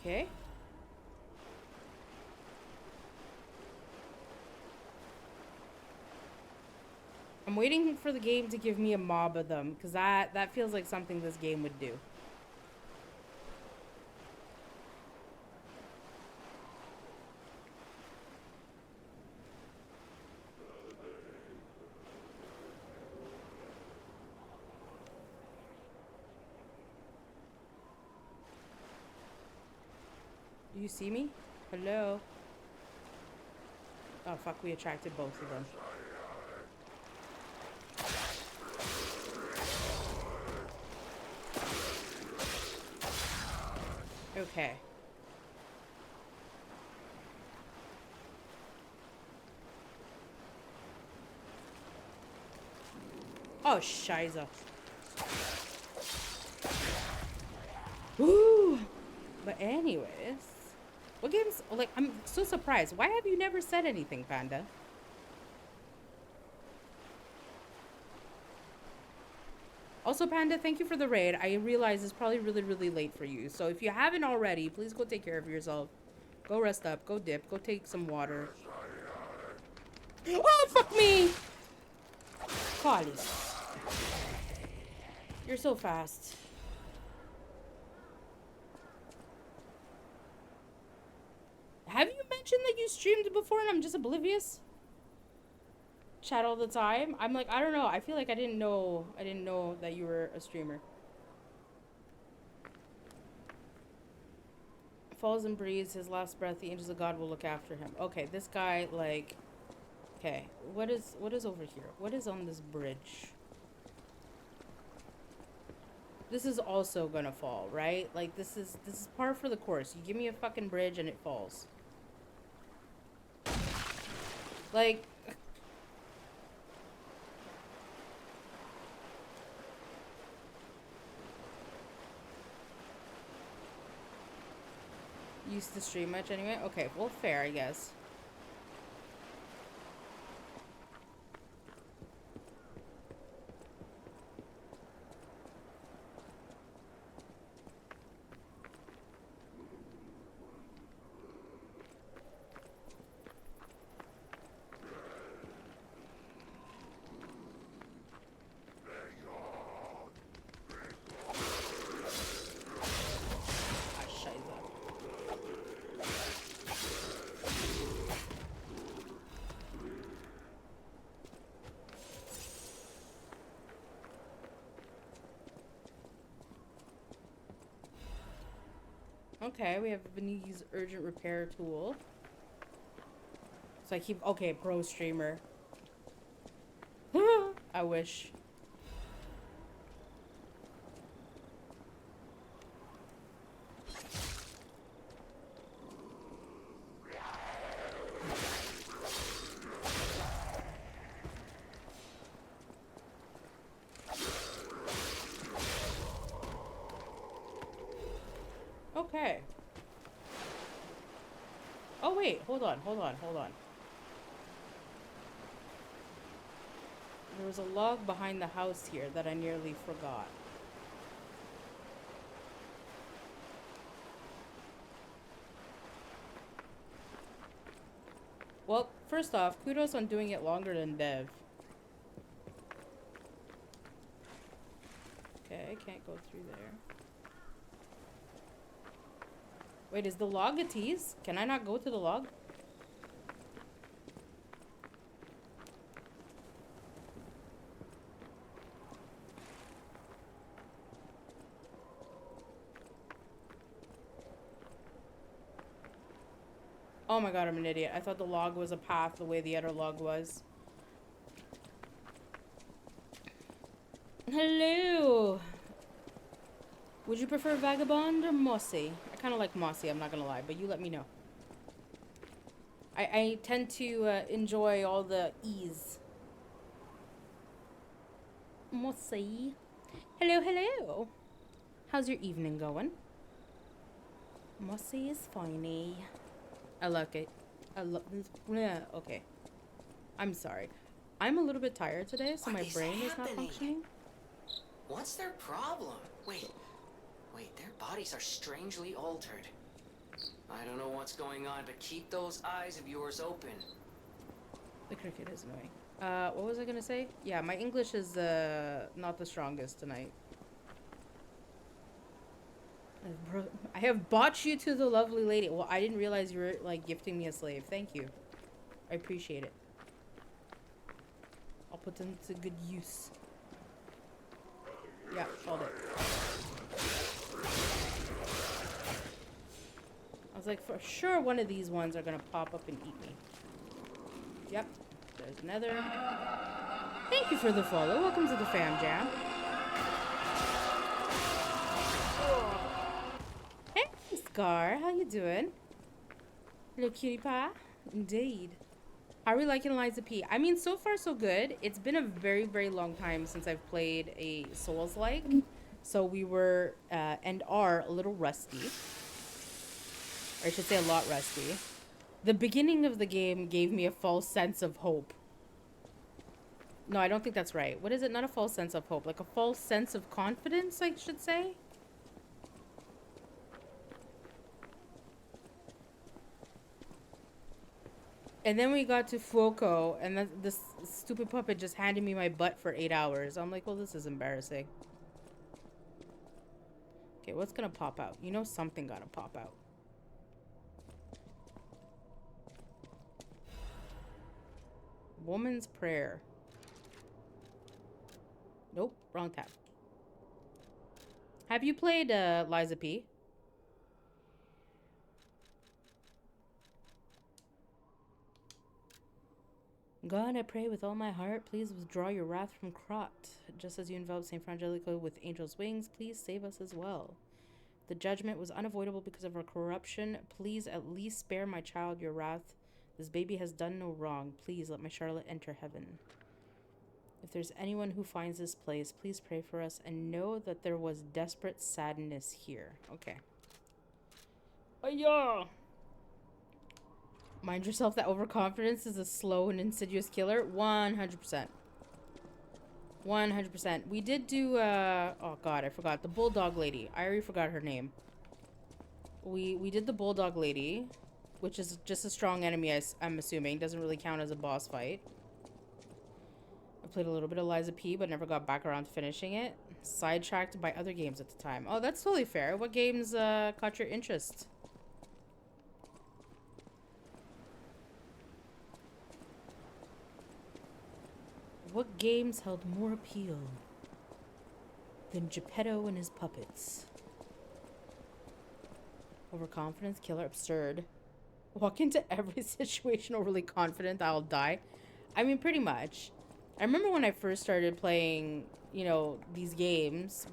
Okay. I'm waiting for the game to give me a mob of them, because that feels like something this game would do. Do you see me? Hello? Oh fuck, we attracted both of them. Okay. Oh, shiza. Woo! But anyways, what games, like, I'm so surprised. Why have you never said anything, Panda? Also, Panda, thank you for the raid. I realize it's probably really, really late for you. So if you haven't already, please go take care of yourself. Go rest up, go dip, go take some water. Oh, fuck me! Collies. You're so fast. Have you mentioned that you streamed before and I'm just oblivious? Chat all the time? I'm like, I don't know. I feel like I didn't know that you were a streamer. Falls and breathes his last breath, the angels of God will look after him. Okay, this guy, like, okay, what is over here? What is on this bridge? This is also gonna fall, right? Like, this is par for the course. You give me a fucking bridge and it falls. Like, used to stream much anyway? Okay, well, fair, I guess. Okay, we have Vinny's urgent repair tool. So I keep, okay, pro streamer. I wish. Okay. Oh wait, hold on. There was a log behind the house here that I nearly forgot. Well, first off, kudos on doing it longer than Dev. Okay, I can't go through there. Wait, is the log a tease? Can I not go to the log? Oh my god, I'm an idiot. I thought the log was a path the way the other log was. Hello! Would you prefer Vagabond or Mossy? I kind of like Mossy, I'm not gonna lie, but you let me know. I tend to enjoy all the ease. Mossy. Hello. How's your evening going? Mossy is finey. I like it. Yeah, okay. I'm sorry. I'm a little bit tired today, so my brain is not functioning. What's their problem? Wait, their bodies are strangely altered. I don't know what's going on, but keep those eyes of yours open. The cricket is annoying. What was I gonna say? Yeah, my English is not the strongest tonight. I have bought you to the lovely lady. Well, I didn't realize you were, like, gifting me a slave. Thank you. I appreciate it. I'll put them to good use. Yeah, called it. I was like, for sure one of these ones are gonna pop up and eat me. Yep. There's another. Thank you for the follow. Welcome to the fam jam. Scar. How you doing? Little cutie pie? Indeed. How are we liking Liza P? I mean, so far so good. It's been a very, very long time since I've played a Souls-like. So we were, and are, a little rusty. Or I should say a lot rusty. The beginning of the game gave me a false sense of hope. No, I don't think that's right. What is it? Not a false sense of hope. Like a false sense of confidence, I should say. And then we got to Fuoco, and this stupid puppet just handed me my butt for 8 hours. I'm like, well, this is embarrassing. Okay, what's gonna pop out? You know something gotta pop out. Woman's prayer. Nope, wrong tab. Have you played Liza P? God, I pray with all my heart, please withdraw your wrath from Krot. Just as you enveloped Saint Frangelico with angel's wings, please save us as well. The judgment was unavoidable because of our corruption. Please at least spare my child your wrath. This baby has done no wrong. Please let my Charlotte enter heaven. If there's anyone who finds this place, please pray for us and know that there was desperate sadness here. Okay. Ayah! Mind yourself that overconfidence is a slow and insidious killer. 100%. 100%. We did do, oh god, I forgot. The bulldog lady. I already forgot her name. We did the bulldog lady, which is just a strong enemy, I'm assuming. Doesn't really count as a boss fight. I played a little bit of Liza P, but never got back around to finishing it. Sidetracked by other games at the time. Oh, that's totally fair. What games caught your interest? What games held more appeal than Geppetto and his puppets? Overconfidence, killer, absurd. Walk into every situation overly confident that I'll die. I mean, pretty much. I remember when I first started playing, you know, these games.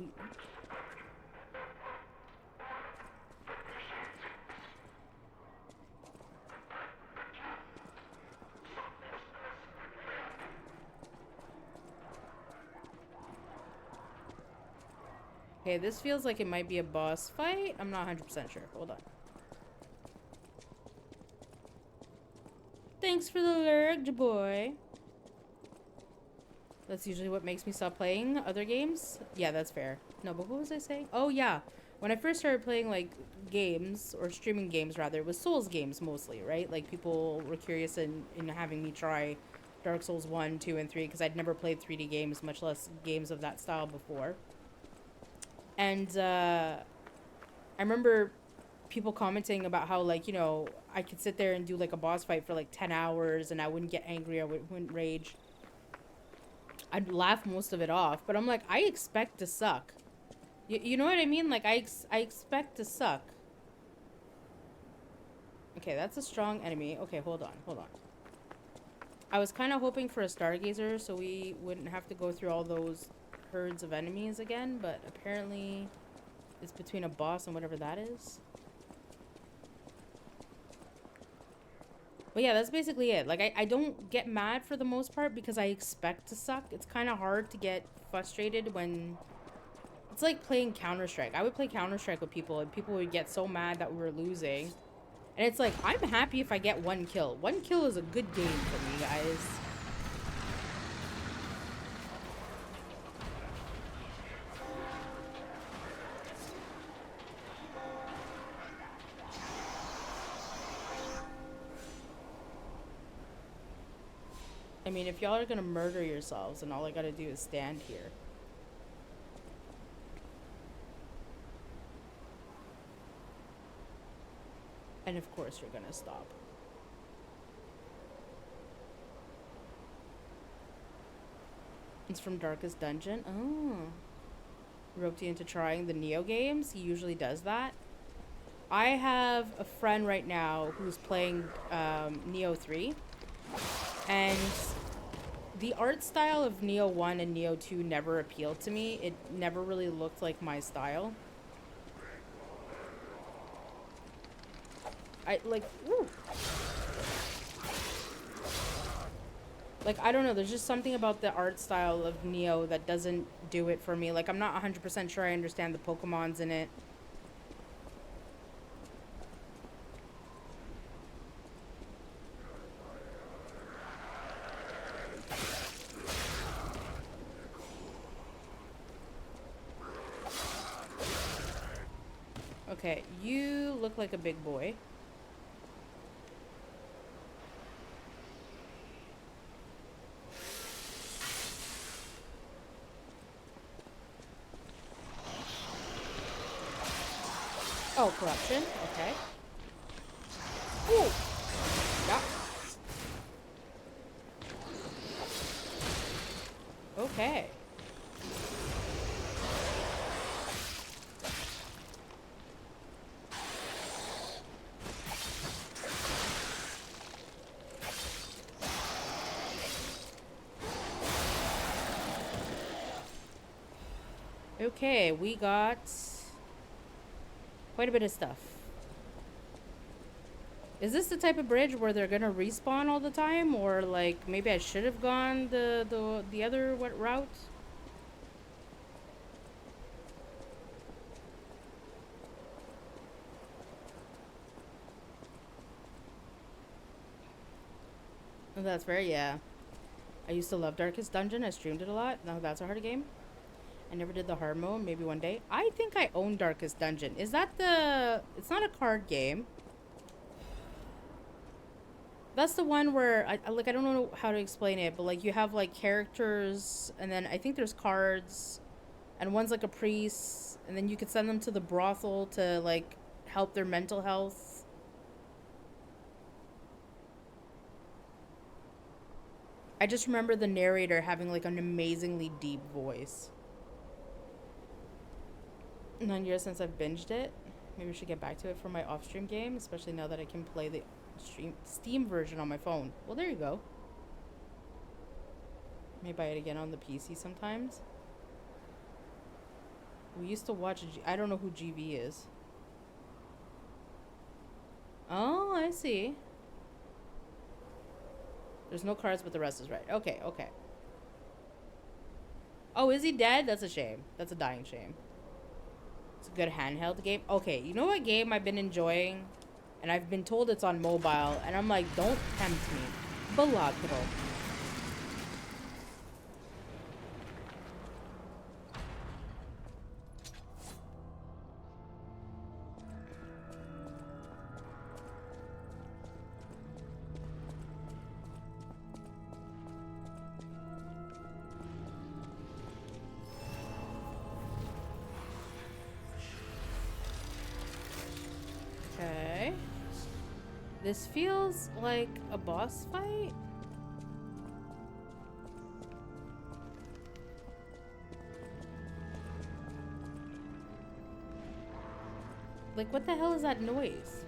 Okay, this feels like it might be a boss fight. I'm not 100% sure. Hold on. Thanks for the lurk, boy. That's usually what makes me stop playing other games. Yeah, that's fair. No, but what was I saying? Oh, yeah. When I first started playing, like, games, or streaming games, rather, it was Souls games mostly, right? Like, people were curious in having me try Dark Souls 1, 2, and 3, because I'd never played 3D games, much less games of that style before. And I remember people commenting about how, like, you know, I could sit there and do, like, a boss fight for, like, 10 hours, and I wouldn't get angry, I wouldn't rage. I'd laugh most of it off, but I'm like, I expect to suck. You know what I mean? Like, I expect to suck. Okay, that's a strong enemy. Okay, hold on. I was kind of hoping for a Stargazer so we wouldn't have to go through all those herds of enemies again, but apparently it's between a boss and whatever that is. But yeah, that's basically it. Like, I don't get mad for the most part because I expect to suck. It's kind of hard to get frustrated when... It's like playing Counter-Strike. I would play Counter-Strike with people and people would get so mad that we were losing. And it's like, I'm happy if I get 1 kill. 1 kill is a good game for me, guys. I mean, if y'all are gonna murder yourselves, then all I gotta do is stand here. And of course you're gonna stop. It's from Darkest Dungeon. Oh. Roped you into trying the Neo games. He usually does that. I have a friend right now who's playing Neo 3. And the art style of Neo 1 and Neo 2 never appealed to me. It never really looked like my style. I like, ooh. Like, I don't know, there's just something about the art style of Neo that doesn't do it for me. Like, I'm not 100% sure I understand the Pokemons in it. Okay, you look like a big boy. Oh, corruption. Okay. Ooh. Yeah. Okay. Okay, we got quite a bit of stuff. Is this the type of bridge where they're gonna respawn all the time, or like maybe I should have gone the other route? Oh, that's fair, yeah. I used to love Darkest Dungeon. I streamed it a lot. Now that's a hard game. I never did the hard mode. Maybe one day. I think I own Darkest Dungeon. Is that the... It's not a card game. That's the one where, I don't know how to explain it, but, like, you have, like, characters, and then I think there's cards, and one's, like, a priest, and then you could send them to the brothel to, like, help their mental health. I just remember the narrator having, like, an amazingly deep voice. 9 years since I've binged it. Maybe I should get back to it for my off-stream game, especially now that I can play the Steam version on my phone. Well, there you go. May buy it again on the PC sometimes. We used to watch I don't know who GV is. Oh, I see. There's no cards, but the rest is right. Okay, okay. Oh, is he dead? That's a shame. That's a dying shame. It's a good handheld game. Okay, you know what game I've been enjoying? And I've been told it's on mobile, and I'm like, don't tempt me. Balatro. Okay. This feels like a boss fight. Like, what the hell is that noise?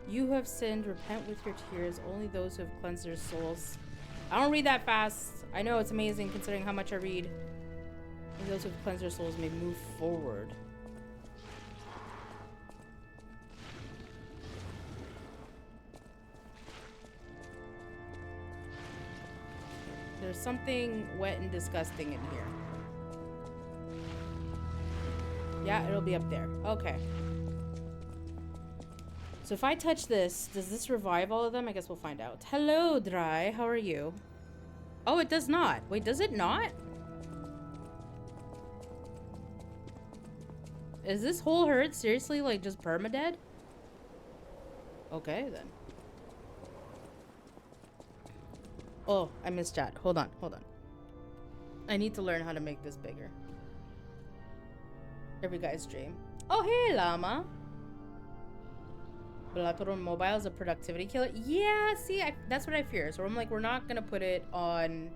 You who have sinned, repent with your tears. Only those who have cleansed their souls. I don't read that fast. I know it's amazing considering how much I read. Only those who have cleansed their souls may move forward. There's something wet and disgusting in here. Yeah, it'll be up there. Okay. So if I touch this, does this revive all of them? I guess we'll find out. Hello, Dry. How are you? Oh, it does not. Wait, does it not? Is this whole herd seriously, like, just permadead? Okay, then. Oh, I missed chat. Hold on, hold on. I need to learn how to make this bigger. Every guy's dream. Oh, hey, Llama. Balatro Mobile is a productivity killer. Yeah, see, that's what I fear. So I'm like, we're not gonna put it on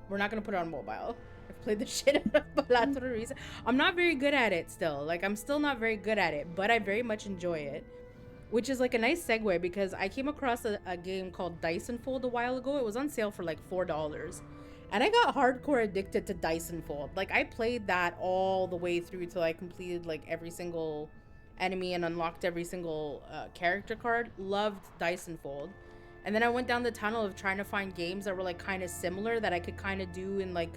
mobile. I've played the shit out of Balatro recently. I'm not very good at it still. Like, I'm still not very good at it, but I very much enjoy it. Which is like a nice segue because I came across a game called Dice and Fold a while ago. It was on sale for like $4. And I got hardcore addicted to Dyson Fold. Like, I played that all the way through till I completed, like, every single enemy and unlocked every single character card. Loved Dyson Fold. And then I went down the tunnel of trying to find games that were, like, kind of similar that I could kind of do in, like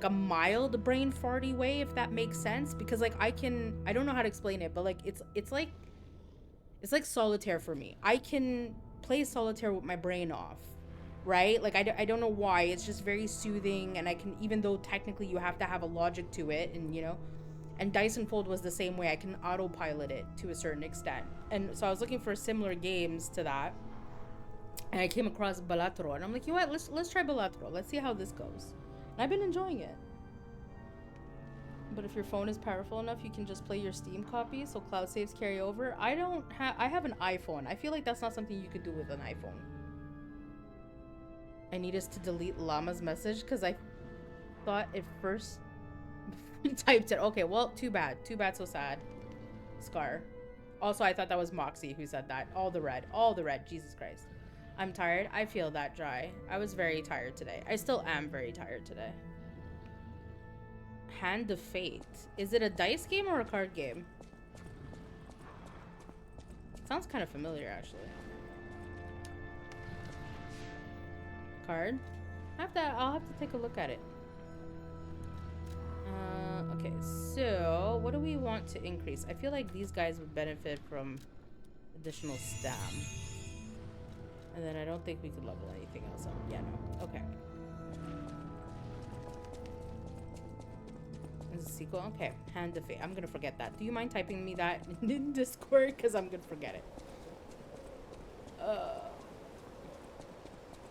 a mild brain farty way, if that makes sense. Because, like, I don't know how to explain it, but, like, it's like solitaire for me. I can play solitaire with my brain off, right? Like, I don't know why. It's just very soothing, and I can, even though technically you have to have a logic to it, and, you know, and Dyson Fold was the same way. I can autopilot it to a certain extent. And so I was looking for similar games to that, and I came across Balatro, and I'm like, you know what, let's try Balatro. Let's see how this goes. And I've been enjoying it. But if your phone is powerful enough, you can just play your Steam copy, so cloud saves carry over. I have an iPhone. I feel like that's not something you could do with an iPhone. I need us to delete Llama's message because I thought it first typed it. Okay, well, too bad, so sad. Scar. Also, I thought that was Moxie who said that. All the red, Jesus Christ. I'm tired. I feel that, Dry. I was very tired today. I still am very tired today. Hand of Fate. Is it a dice game or a card game? Sounds kind of familiar, actually. Card? I'll have to take a look at it. Okay, so what do we want to increase? I feel like these guys would benefit from additional stam. And then I don't think we could level anything else up. Yeah, no. Okay. Is it a sequel? Okay. Hand of Fate. I'm gonna forget that. Do you mind typing me that in Discord? Because I'm gonna forget it.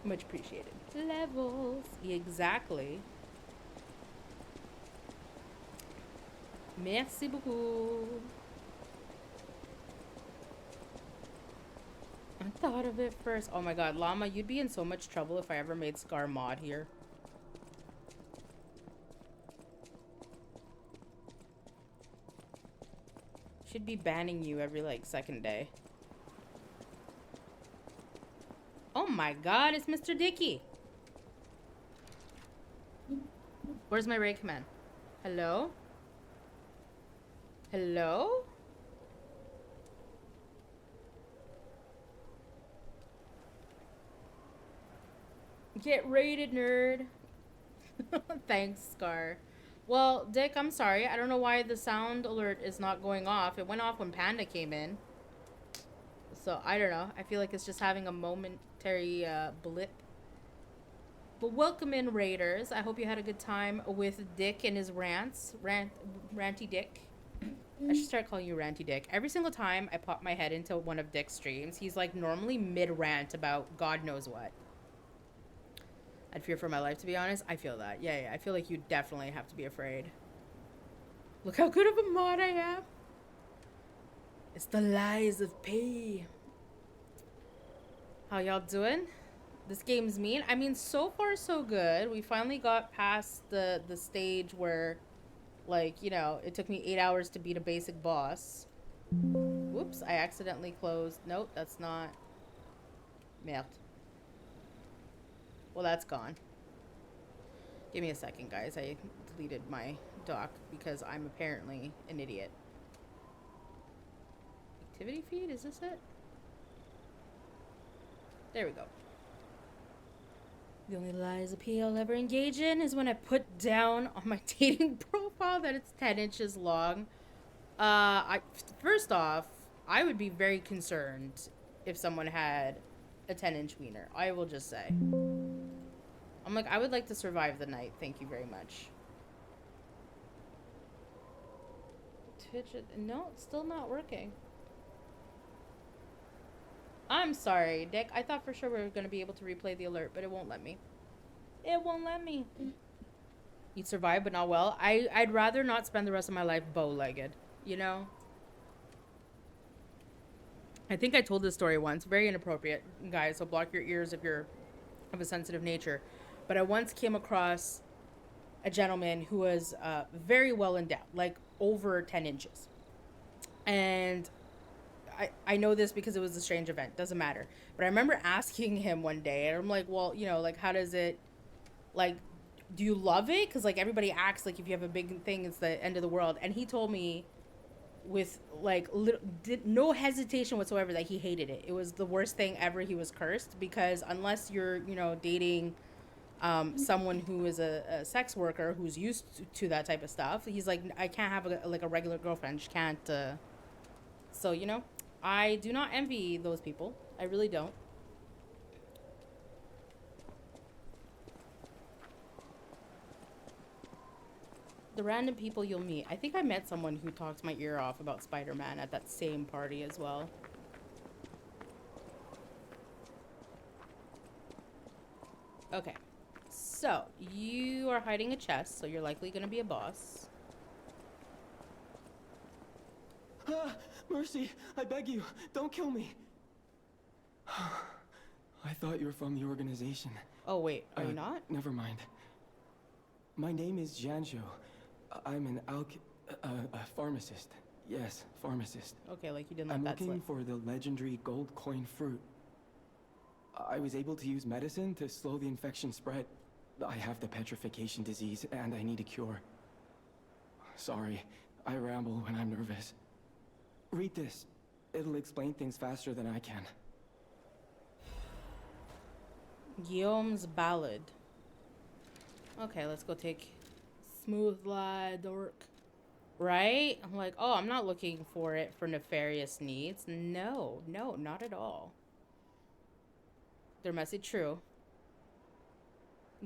Much appreciated. Levels. Exactly. Merci beaucoup. I thought of it first. Oh my god, Llama, you'd be in so much trouble if I ever made Scar mod here. Should be banning you every, like, second day. Oh my god, it's Mr. Dicky. Where's my raid command? Hello? Hello? Get raided, nerd. Thanks, Scar. Well, Dick, I'm sorry. I don't know why the sound alert is not going off. It went off when Panda came in. So, I don't know. I feel like it's just having a momentary blip. But welcome in, Raiders. I hope you had a good time with Dick and his rants. Ranty Dick. I should start calling you Ranty Dick. Every single time I pop my head into one of Dick's streams, he's like normally mid-rant about God knows what. I'd fear for my life, to be honest. I feel that. Yeah. I feel like you definitely have to be afraid. Look how good of a mod I am. It's the lies of P. How y'all doing? This game's mean. I mean, so far so good. We finally got past the stage where, like, you know, it took me 8 hours to beat a basic boss. Whoops, I accidentally closed. Nope, that's not. Merde. Well, that's gone. Give me a second, guys. I deleted my doc because I'm apparently an idiot. Activity feed? Is this it? There we go. The only lies appeal I'll ever engage in is when I put down on my dating profile that it's 10 inches long. First off, I would be very concerned if someone had a 10-inch wiener. I will just say. I'm like, I would like to survive the night. Thank you very much. Twitch it. No, it's still not working. I'm sorry, Dick. I thought for sure we were going to be able to replay the alert, but it won't let me. It won't let me. You'd survive, but not well. I'd rather not spend the rest of my life bow-legged, you know? I think I told this story once. Very inappropriate, guys, so block your ears if you're of a sensitive nature. But I once came across a gentleman who was very well endowed, like over 10 inches. And I know this because it was a strange event. Doesn't matter. But I remember asking him one day, and I'm like, well, you know, like, how does it Like, do you love it? Because, like, everybody acts like if you have a big thing, it's the end of the world. And he told me with, like, no hesitation whatsoever that he hated it. It was the worst thing ever. He was cursed because unless you're, you know, dating someone who is a sex worker who's used to that type of stuff, he's like, I can't have, a regular girlfriend. She can't, So, you know, I do not envy those people. I really don't. The random people you'll meet. I think I met someone who talked my ear off about Spider-Man at that same party as well. Okay. So, you are hiding a chest, so you're likely going to be a boss. Ah, mercy, I beg you, don't kill me. I thought you were from the organization. Oh, wait, are you not? Never mind. My name is Janjo. I'm an a pharmacist. Yes, pharmacist. Okay, like you didn't let I'm that looking slip. for the legendary gold coin fruit. I was able to use medicine to slow the infection spread. I have the petrification disease, and I need a cure. Sorry, I ramble when I'm nervous. Read this. It'll explain things faster than I can. Guillaume's Ballad. Okay, let's go take Smooth Lie Dork. Right? I'm like, oh, I'm not looking for it for nefarious needs. No, not at all. Their message true.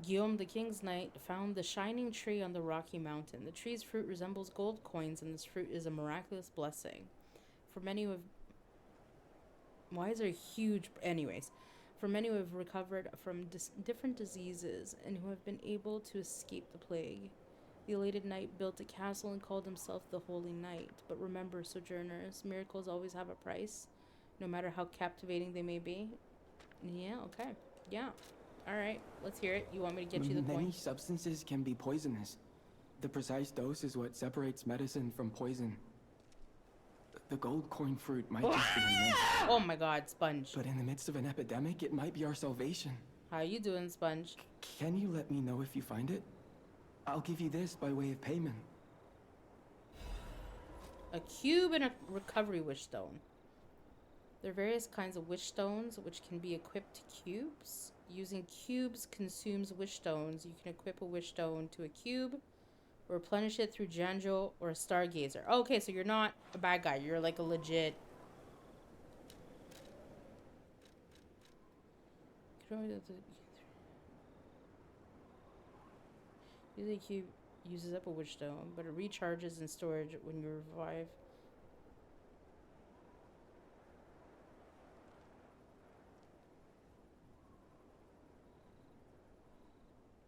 Guillaume the King's Knight found the shining tree on the rocky mountain. The tree's fruit resembles gold coins, and this fruit is a miraculous blessing. For many who have... Why is there huge... Anyways. For many who have recovered from different diseases and who have been able to escape the plague. The elated knight built a castle and called himself the Holy Knight. But remember, sojourners, miracles always have a price, no matter how captivating they may be. Yeah, okay. Yeah. Alright, let's hear it. You want me to get you the Many coin? substances can be poisonous. The precise dose is what separates medicine from poison. The gold coin fruit might just be a myth. Oh my god, Sponge. But in the midst of an epidemic, it might be our salvation. How you doing, Sponge? Can you let me know if you find it? I'll give you this by way of payment. A cube and a recovery wish stone. There are various kinds of wish stones which can be equipped to cubes. Using cubes consumes wish stones. You can equip a wish stone to a cube or replenish it through Janjo or a stargazer. Oh, okay, so you're not a bad guy. You're like a legit... Usually a cube uses up a wish stone, but it recharges in storage when you revive.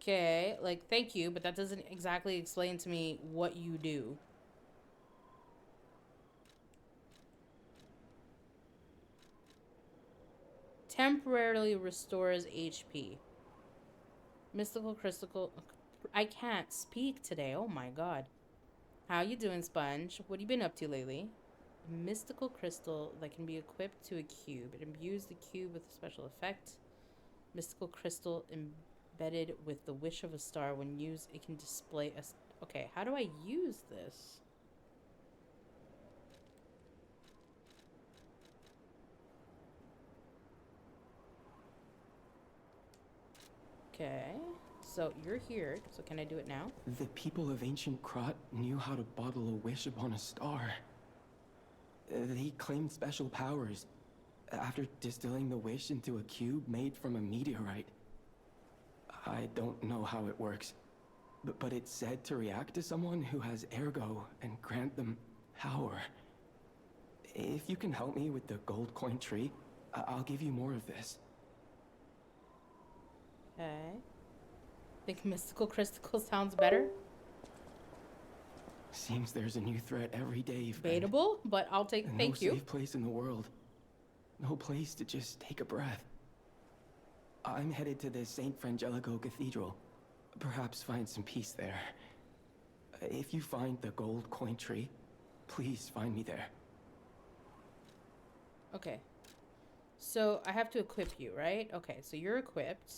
Okay, like, thank you, but that doesn't exactly explain to me what you do. Temporarily restores HP. Mystical crystal... I can't speak today. Oh my god. How you doing, Sponge? What have you been up to lately? A mystical crystal that can be equipped to a cube. It imbues the cube with a special effect. Mystical crystal embedded with the wish of a star. When used, it can display a... Okay, how do I use this? Okay. So you're here. So can I do it now? The people of ancient Krot knew how to bottle a wish upon a star. They claimed special powers after distilling the wish into a cube made from a meteorite. I don't know how it works, but it's said to react to someone who has ergo and grant them power. If you can help me with the gold coin tree, I'll give you more of this. Okay. Think mystical crystal sounds better? Seems there's a new threat every day, friend. Debatable, but I'll take... Thank you. No safe place in the world. No place to just take a breath. I'm headed to the St. Frangelico Cathedral. Perhaps find some peace there. If you find the gold coin tree, please find me there. Okay. So I have to equip you, right? Okay, so you're equipped.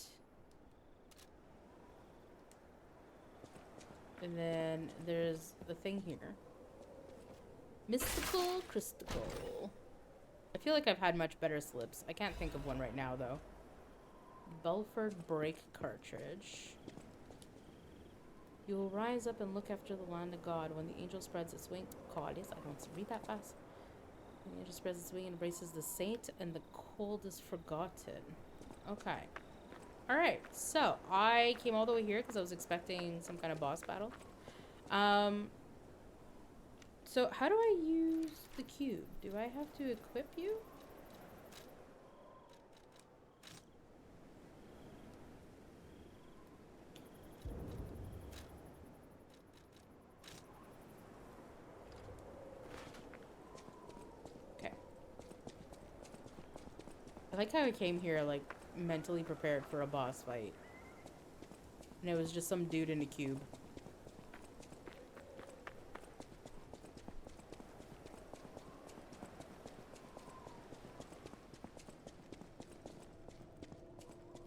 And then there's the thing here. Mystical Crystal. I feel like I've had much better slips. I can't think of one right now, though. Belford Break Cartridge. You will rise up and look after the land of God when the angel spreads its wing. God, yes, I don't read that fast. When the angel spreads its wing and embraces the saint, and the cold is forgotten. Okay. Alright, so I came all the way here because I was expecting some kind of boss battle. So how do I use the cube? Do I have to equip you? Okay. I like how I came here, like, mentally prepared for a boss fight. And it was just some dude in a cube.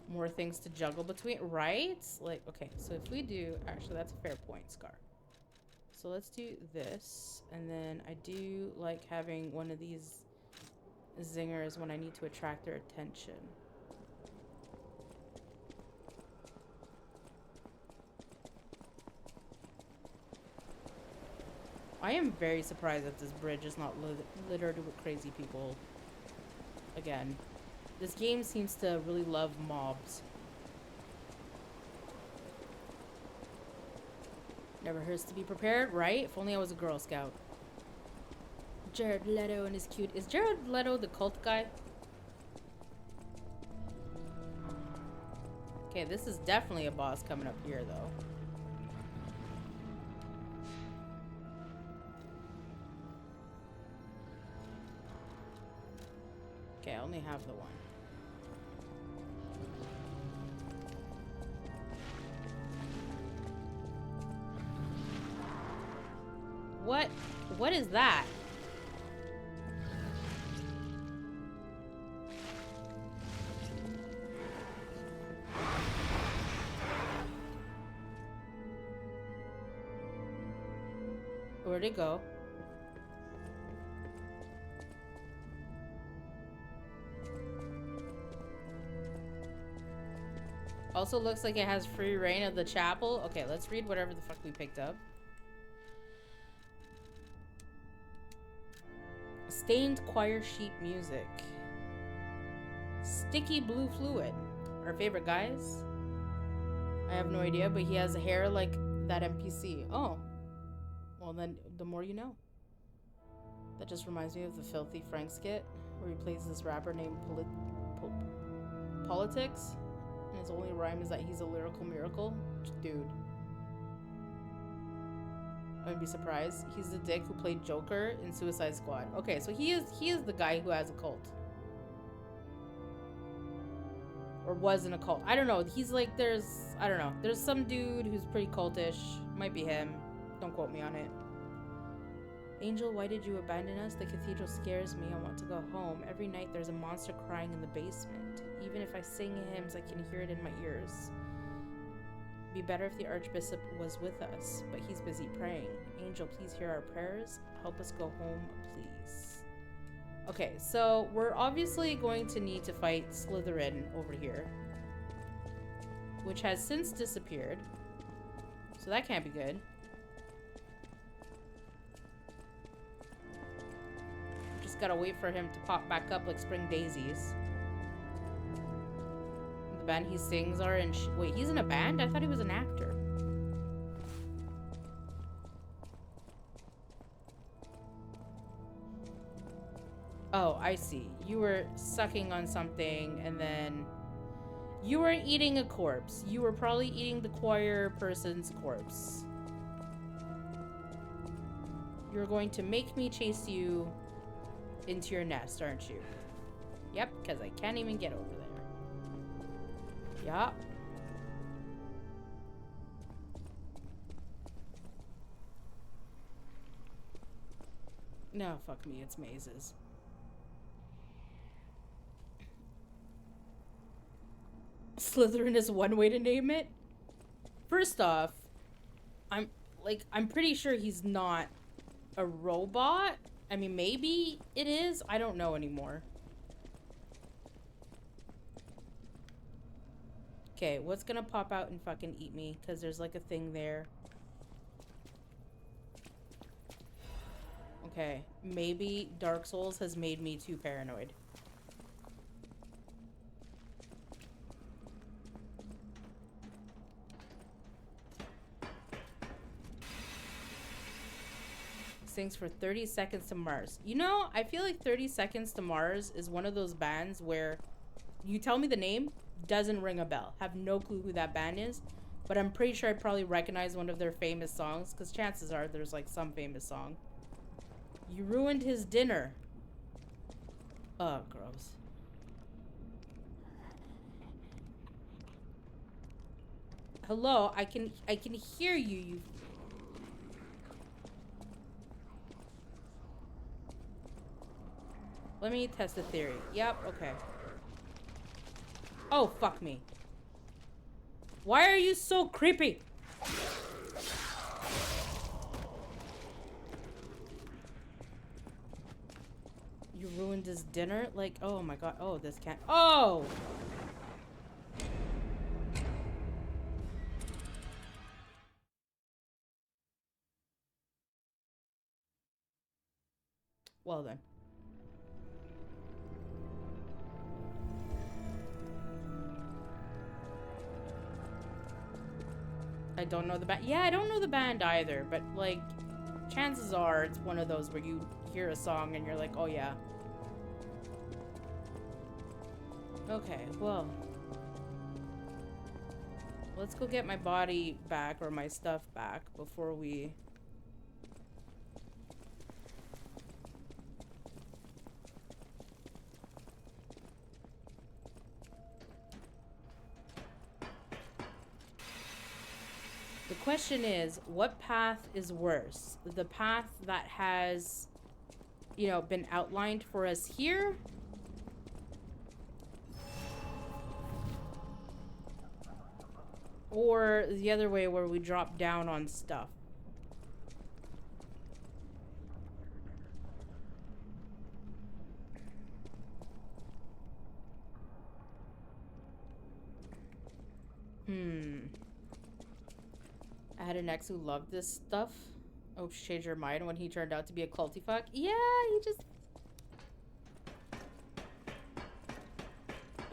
More things to juggle between, right? Like, okay, so if we do, actually, that's a fair point, Scar. So let's do this, and then I do like having one of these zingers when I need to attract their attention. I am very surprised that this bridge is not littered with crazy people again. This game seems to really love mobs. Never hurts to be prepared, right? If only I was a Girl Scout. Jared Leto and his cute... Is Jared Leto the cult guy? Okay, this is definitely a boss coming up here, though. Okay, I only have the one. What? What is that? Where'd it go? Also looks like it has free reign of the chapel. Okay, let's read whatever the fuck we picked up. Stained choir sheet music. Sticky blue fluid. Our favorite guys? I have no idea, but he has hair like that NPC. Oh. Well then, the more you know. That just reminds me of the Filthy Frank skit, where he plays this rapper named Politics. And his only rhyme is that he's a lyrical miracle. Dude. I wouldn't be surprised. He's the dick who played Joker in Suicide Squad. Okay, so he is the guy who has a cult. Or was in a cult. I don't know. He's like, I don't know. There's some dude who's pretty cultish. Might be him. Don't quote me on it. Angel, why did you abandon us? The cathedral scares me. I want to go home. Every night there's a monster crying in the basement. Even if I sing hymns, I can hear it in my ears. Be better if the Archbishop was with us, but he's busy praying. Angel, please hear our prayers. Help us go home, please. Okay, so we're obviously going to need to fight Slytherin over here, which has since disappeared. So that can't be good. Just gotta wait for him to pop back up like spring daisies. The band he sings are in... Wait, he's in a band? I thought he was an actor. Oh, I see. You were sucking on something and then... You weren't eating a corpse. You were probably eating the choir person's corpse. You're going to make me chase you into your nest, aren't you? Yep, because I can't even get over there. Yup. No, fuck me, it's mazes. Slytherin is one way to name it. First off, like, I'm pretty sure he's not a robot. I mean, maybe it is. I don't know anymore. Okay, what's gonna pop out and fucking eat me? Because there's like a thing there. Okay, maybe Dark Souls has made me too paranoid. Sings for 30 Seconds to Mars. You know, I feel like 30 Seconds to Mars is one of those bands where you tell me the name, doesn't ring a bell. Have no clue who that band is, but I'm pretty sure I probably recognize one of their famous songs, because chances are there's like some famous song. You ruined his dinner. Oh, gross. Hello, I can hear you, you. Let me test the theory. Yep, okay. Oh, fuck me. Why are you so creepy? You ruined his dinner? Like, oh my god. Oh, this can't. Oh! Well then. I don't know the band. Yeah, I don't know the band either, but like, chances are it's one of those where you hear a song and you're like, oh yeah. Okay, well. Let's go get my body back, or my stuff back, before we... The question is, what path is worse? The path that has, you know, been outlined for us here? Or the other way where we drop down on stuff? I had an ex who loved this stuff. Oh, she changed her mind when he turned out to be a culty fuck. Yeah, he just...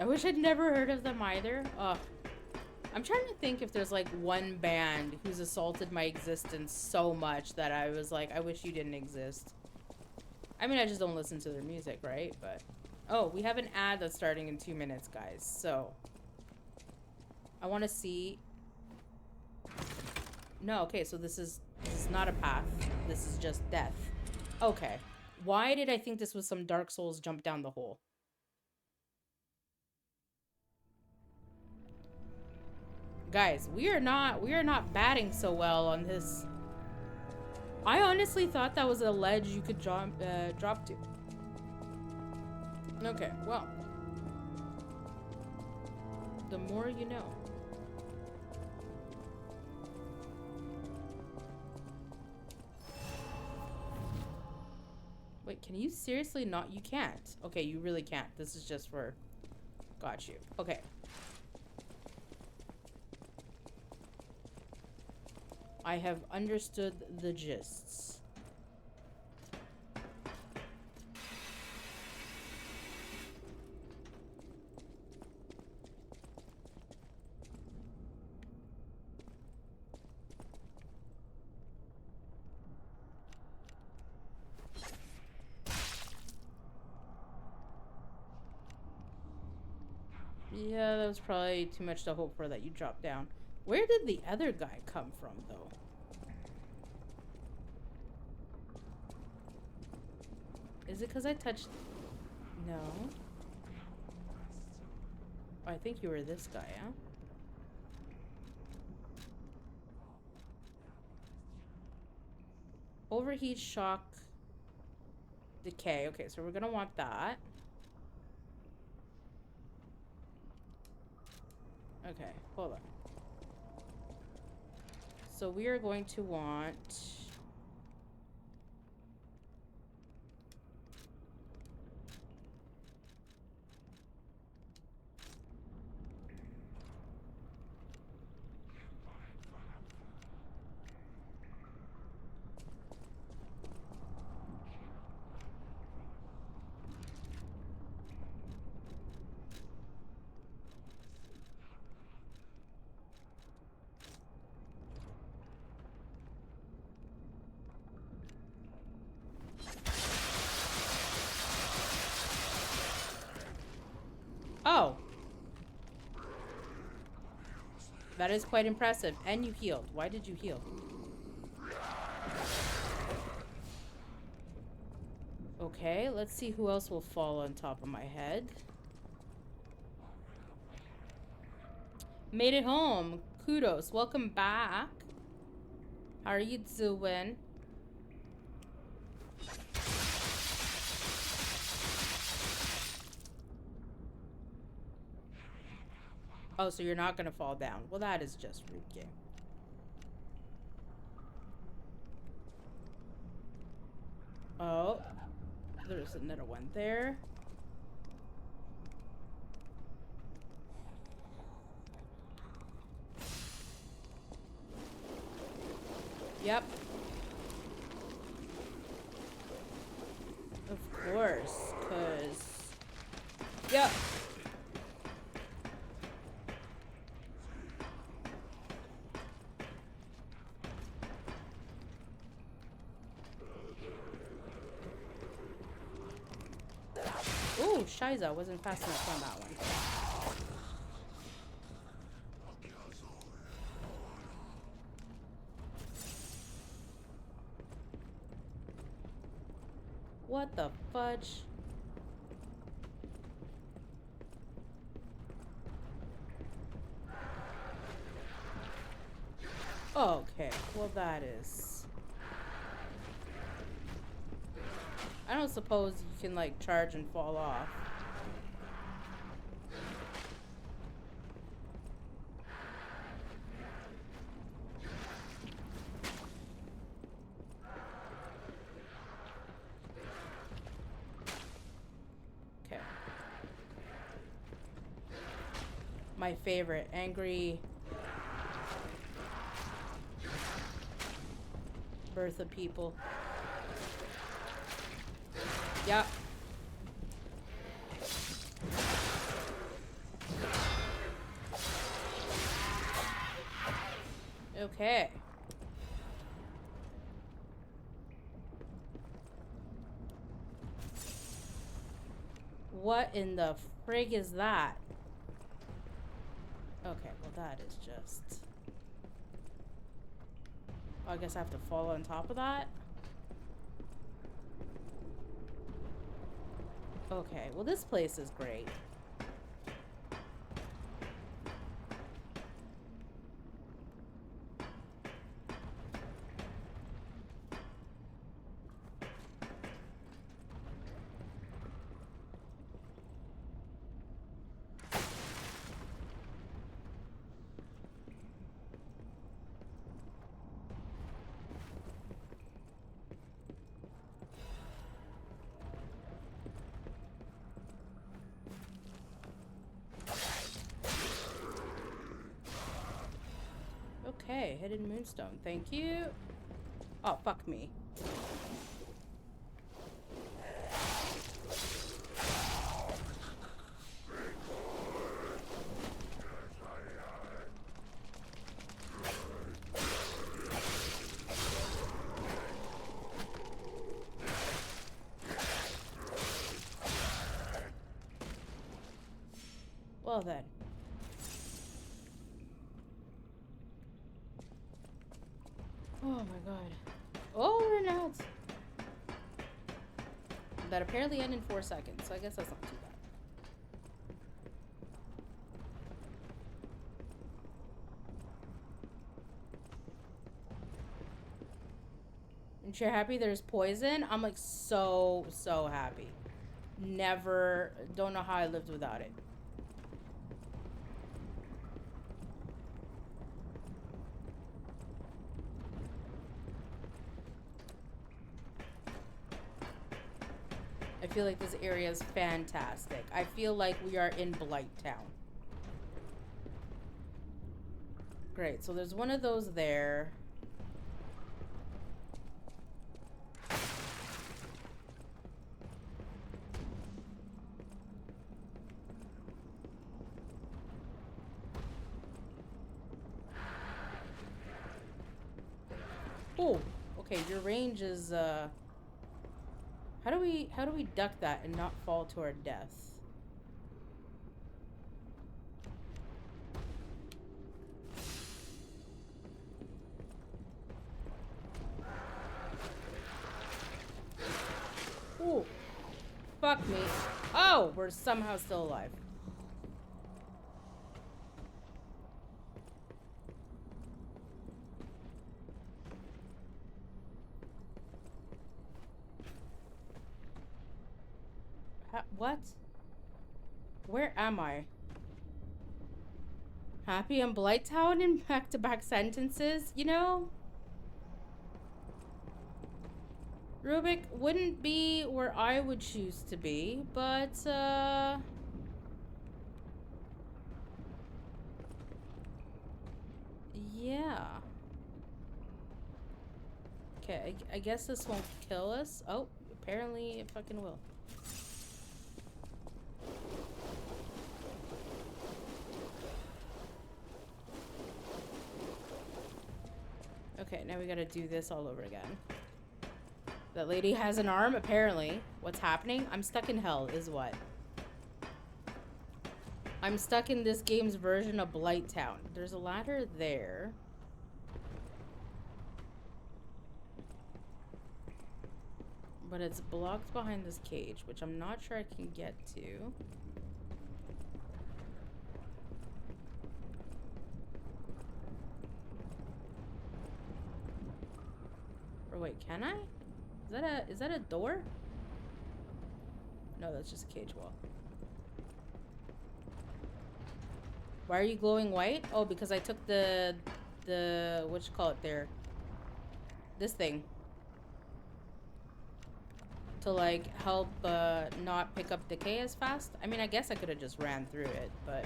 I wish I'd never heard of them either. Ugh. I'm trying to think if there's like one band who's assaulted my existence so much that I was like, I wish you didn't exist. I mean, I just don't listen to their music, right? But... Oh, we have an ad that's starting in 2 minutes, guys. So... I want to see... No, okay, so this is not a path. This is just death. Okay. Why did I think this was some Dark Souls jump down the hole? Guys, we are not batting so well on this. I honestly thought that was a ledge you could drop to. Okay, well. The more you know. Wait, can you seriously not? You can't. Okay, you really can't. This is just for... Got you. Okay. I have understood the gists. Yeah, that was probably too much to hope for that you dropped down. Where did the other guy come from, though? Is it because I touched... No. Oh, I think you were this guy, huh? Overheat, shock, decay. Okay, so we're gonna want that. Okay, hold on. So we are going to want... Oh. That is quite impressive. And you healed. Why did you heal? Okay, let's see who else will fall on top of my head. Made it home. Kudos. Welcome back. How are you doing? Oh, so you're not gonna fall down. Well, that is just rude game. Oh, there's another one there. Yep. Of course, 'cause... Yep. Ooh, Shiza wasn't fast enough on that one. What the fudge? Okay, well that is... I don't suppose you can like charge and fall off. Okay. My favorite, angry Bertha people. Yep. Okay. What in the frig is that? Okay, well that is just... I guess I have to fall on top of that? Okay, well this place is great. Okay, hidden moonstone. Thank you. Oh, fuck me. Well then. Oh my god. Oh, we're not. That apparently ended in 4 seconds, so I guess that's not too bad. And you're happy there's poison? I'm like so happy. Never, don't know how I lived without it. I feel like this area is fantastic. I feel like we are in Blight Town. Great, so there's one of those there. Oh, okay, your range is how do we duck that and not fall to our death? Ooh. Fuck me. Oh, we're somehow still alive. What? Where am I? Happy in Blight Town in back-to-back sentences, you know? Rubik wouldn't be where I would choose to be, but, yeah. Okay, I guess this won't kill us. Oh, apparently it fucking will. Okay, now we gotta do this all over again. That lady has an arm, apparently. What's happening? I'm stuck in hell, is what? I'm stuck in this game's version of Blight Town. There's a ladder there. But it's blocked behind this cage, which I'm not sure I can get to. Or wait, can I? Is that a door? No, that's just a cage wall. Why are you glowing white? Oh, because I took the what you call it there? This thing. To like help not pick up decay as fast. I mean, I guess I could have just ran through it, but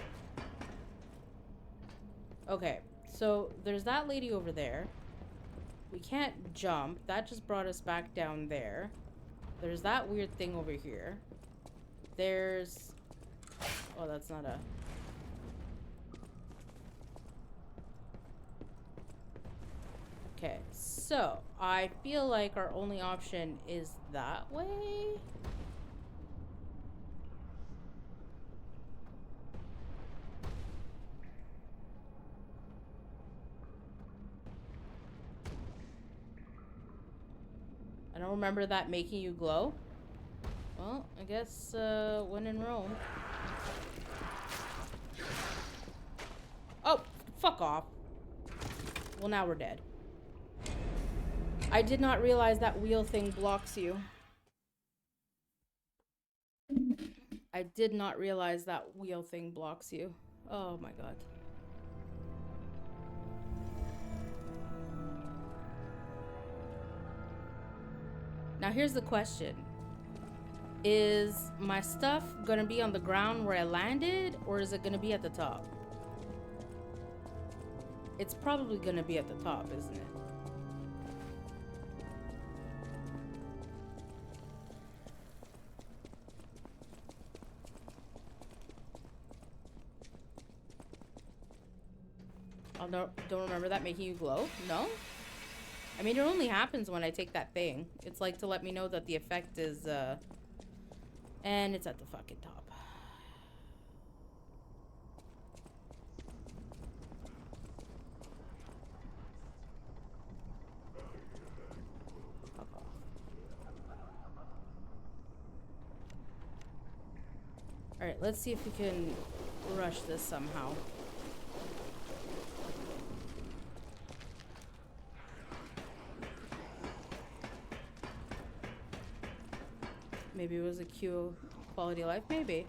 okay. So there's that lady over there. We can't jump. That just brought us back down there. There's that weird thing over here. There's... Oh, that's not a... Okay, so I feel like our only option is that way. I don't remember that making you glow. Well, I guess when in Rome. Oh, fuck off. Well, now we're dead. I did not realize that wheel thing blocks you. I did not realize that wheel thing blocks you. Oh my god. Now here's the question. Is my stuff gonna be on the ground where I landed, or is it gonna be at the top? It's probably gonna be at the top, isn't it? I don't remember that making you glow? No? I mean, it only happens when I take that thing. It's like to let me know that the effect is, and it's at the fucking top. Fuck off. Alright, let's see if we can rush this somehow. Maybe it was a Q quality of life, maybe.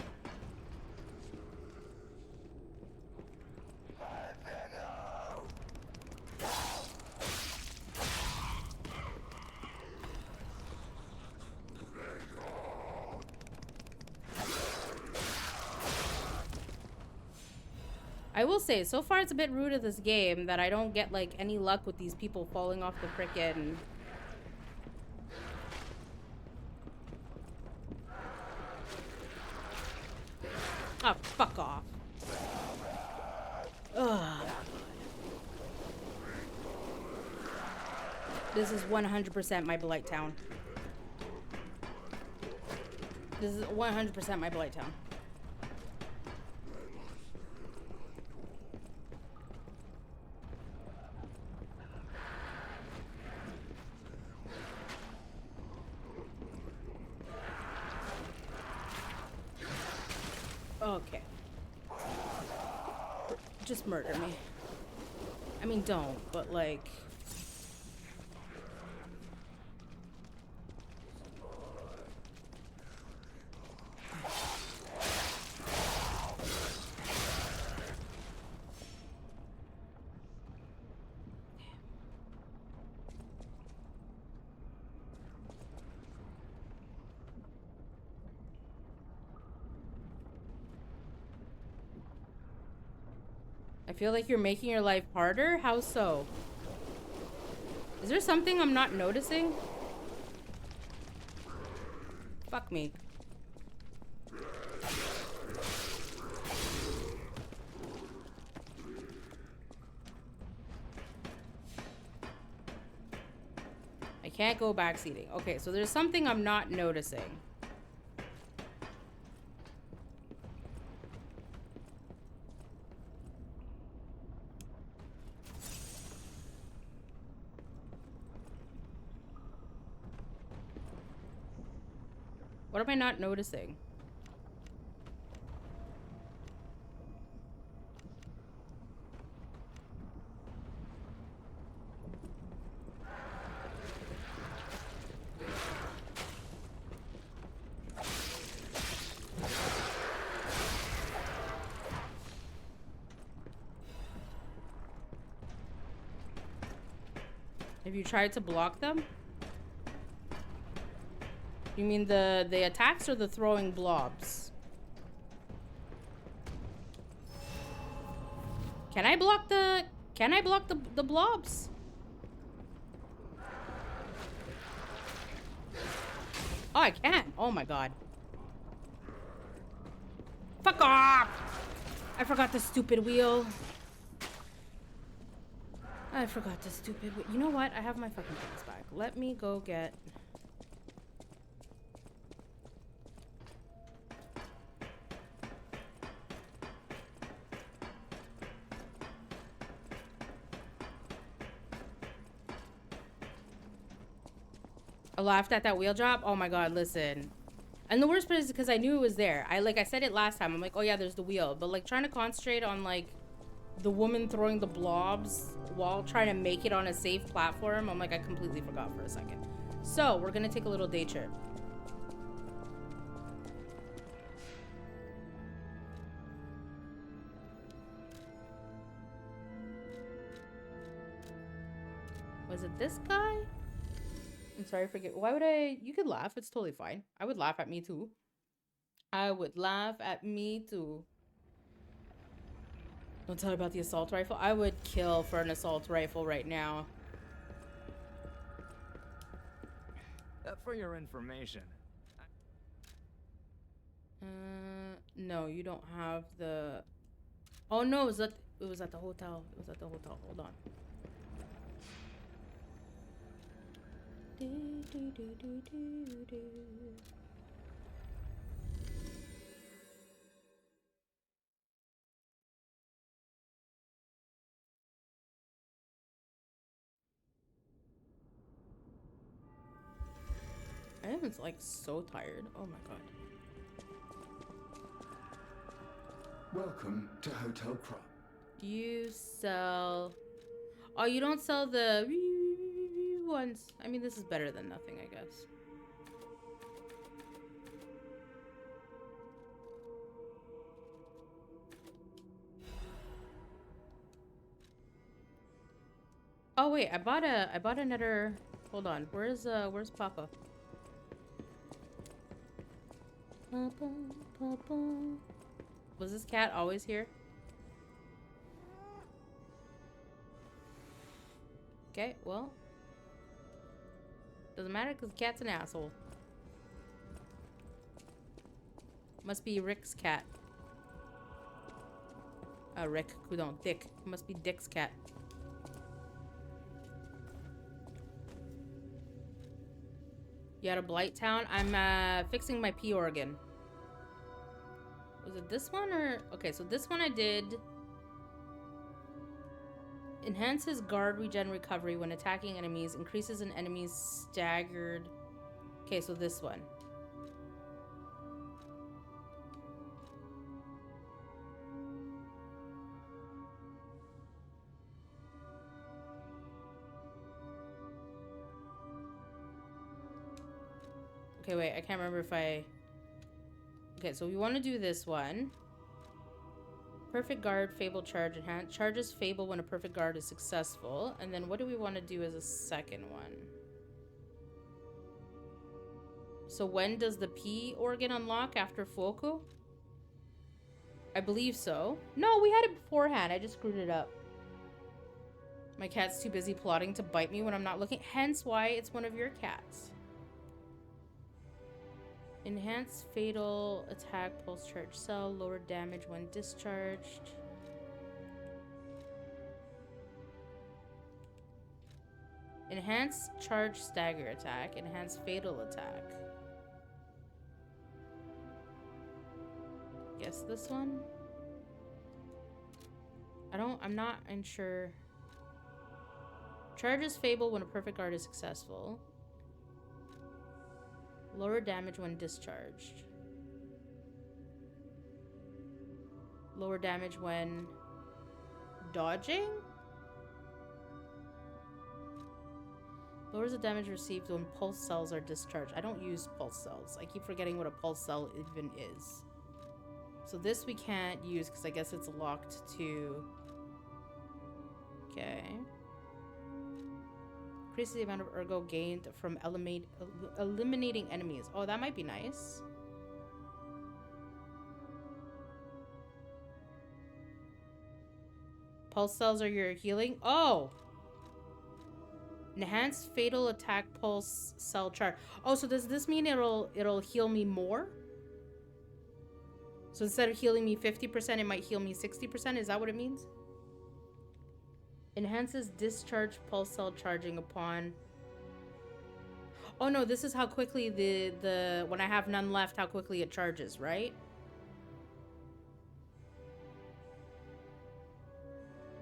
I will say, so far it's a bit rude of this game that I don't get, like, any luck with these people falling off the frickin'... Oh, fuck off. Ugh. This is 100% my blight town. This is 100% my blight town. Okay. Just murder me. I mean, don't, but like... I feel like you're making your life harder? How so? Is there something I'm not noticing? Fuck me. I can't go backseating. Okay, so there's something I'm not noticing. What am I not noticing? Have you tried to block them? You mean the attacks or the throwing blobs? Can I block the blobs? Oh, I can. Oh my god. Fuck off! I forgot the stupid wheel. I forgot the stupid wheel. You know what? I have my fucking things back. Let me go get... I laughed at that wheel drop. Oh my god, listen. And the worst part is because I knew it was there. I said it last time. I'm like, oh yeah, there's the wheel. But like trying to concentrate on like the woman throwing the blobs while trying to make it on a safe platform. I'm like, I completely forgot for a second. So we're gonna take a little day trip. Was it this guy? I'm sorry, forget. Why would I? You could laugh. It's totally fine. I would laugh at me too. I would laugh at me too. Don't tell her about the assault rifle. I would kill for an assault rifle right now. For your information. No, you don't have the... Oh no, it was at the hotel. It was at the hotel. Hold on. I am like so tired. Oh my god. Welcome to Hotel Crop. Do you sell... Oh, you don't sell the ones. I mean, this is better than nothing, I guess. Oh wait, I bought another... Hold on. Where's Papa? Papa, Papa. Was this cat always here? Okay, well. Doesn't matter because the cat's an asshole. Must be Rick's cat. Rick. Coudon. Dick. Must be Dick's cat. You out of Blight Town? I'm fixing my P organ. Was it this one or... Okay, so this one I did. Enhances guard regen recovery when attacking enemies. Increases an enemy's staggered... Okay, so this one. Okay, wait, I can't remember if I... Okay, so we want to do this one. Perfect guard, Fable charge, enhance. Charges Fable when a perfect guard is successful. And then what do we want to do as a second one? So when does the P organ unlock after Fuoco? I believe so. No, we had it beforehand. I just screwed it up. My cat's too busy plotting to bite me when I'm not looking. Hence why it's one of your cats. Enhanced fatal attack pulse charge cell. Lower damage when discharged. Enhanced charge stagger attack. Enhanced fatal attack. Guess this one? I'm not unsure. Charges Fable when a perfect guard is successful. Lower damage when discharged. Lower damage when dodging? Lowers the damage received when pulse cells are discharged. I don't use pulse cells. I keep forgetting what a pulse cell even is. So this we can't use because I guess it's locked to... Okay. Increases the amount of ergo gained from eliminating enemies. Oh, that might be nice. Pulse cells are your healing. Oh! Enhanced fatal attack pulse cell charge. Oh, so does this mean it'll heal me more? So instead of healing me 50%, it might heal me 60%? Is that what it means? Enhances discharge pulse cell charging upon... Oh no, this is how quickly the when I have none left, how quickly it charges, right?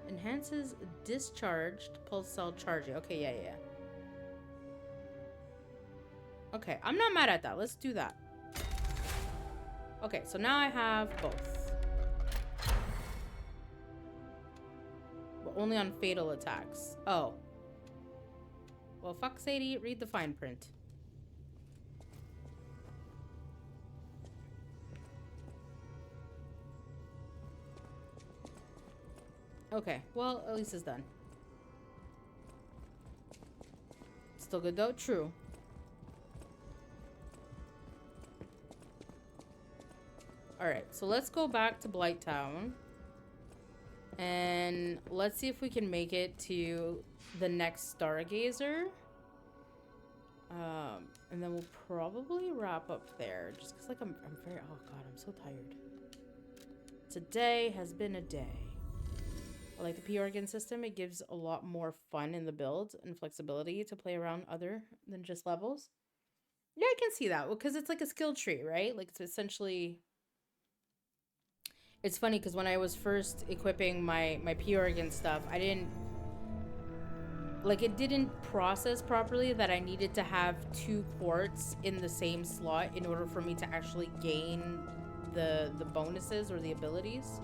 Enhances discharged pulse cell charging. Okay, yeah. Okay, I'm not mad at that. Let's do that. Okay, so now I have both. But only on fatal attacks. Oh. Well, fuck Sadie, read the fine print. Okay, well, at least it's done. Still good though? True. Alright, so let's go back to Blight Town. And let's see if we can make it to the next Stargazer. And then we'll probably wrap up there. Just because, like, I'm very... Oh, God, I'm so tired. Today has been a day. I like the P organ system. It gives a lot more fun in the build and flexibility to play around other than just levels. Yeah, I can see that. Well, because it's like a skill tree, right? Like, it's essentially... It's funny because when I was first equipping my P organ stuff, I didn't... Like, it didn't process properly that I needed to have 2 quartz in the same slot in order for me to actually gain the bonuses or the abilities.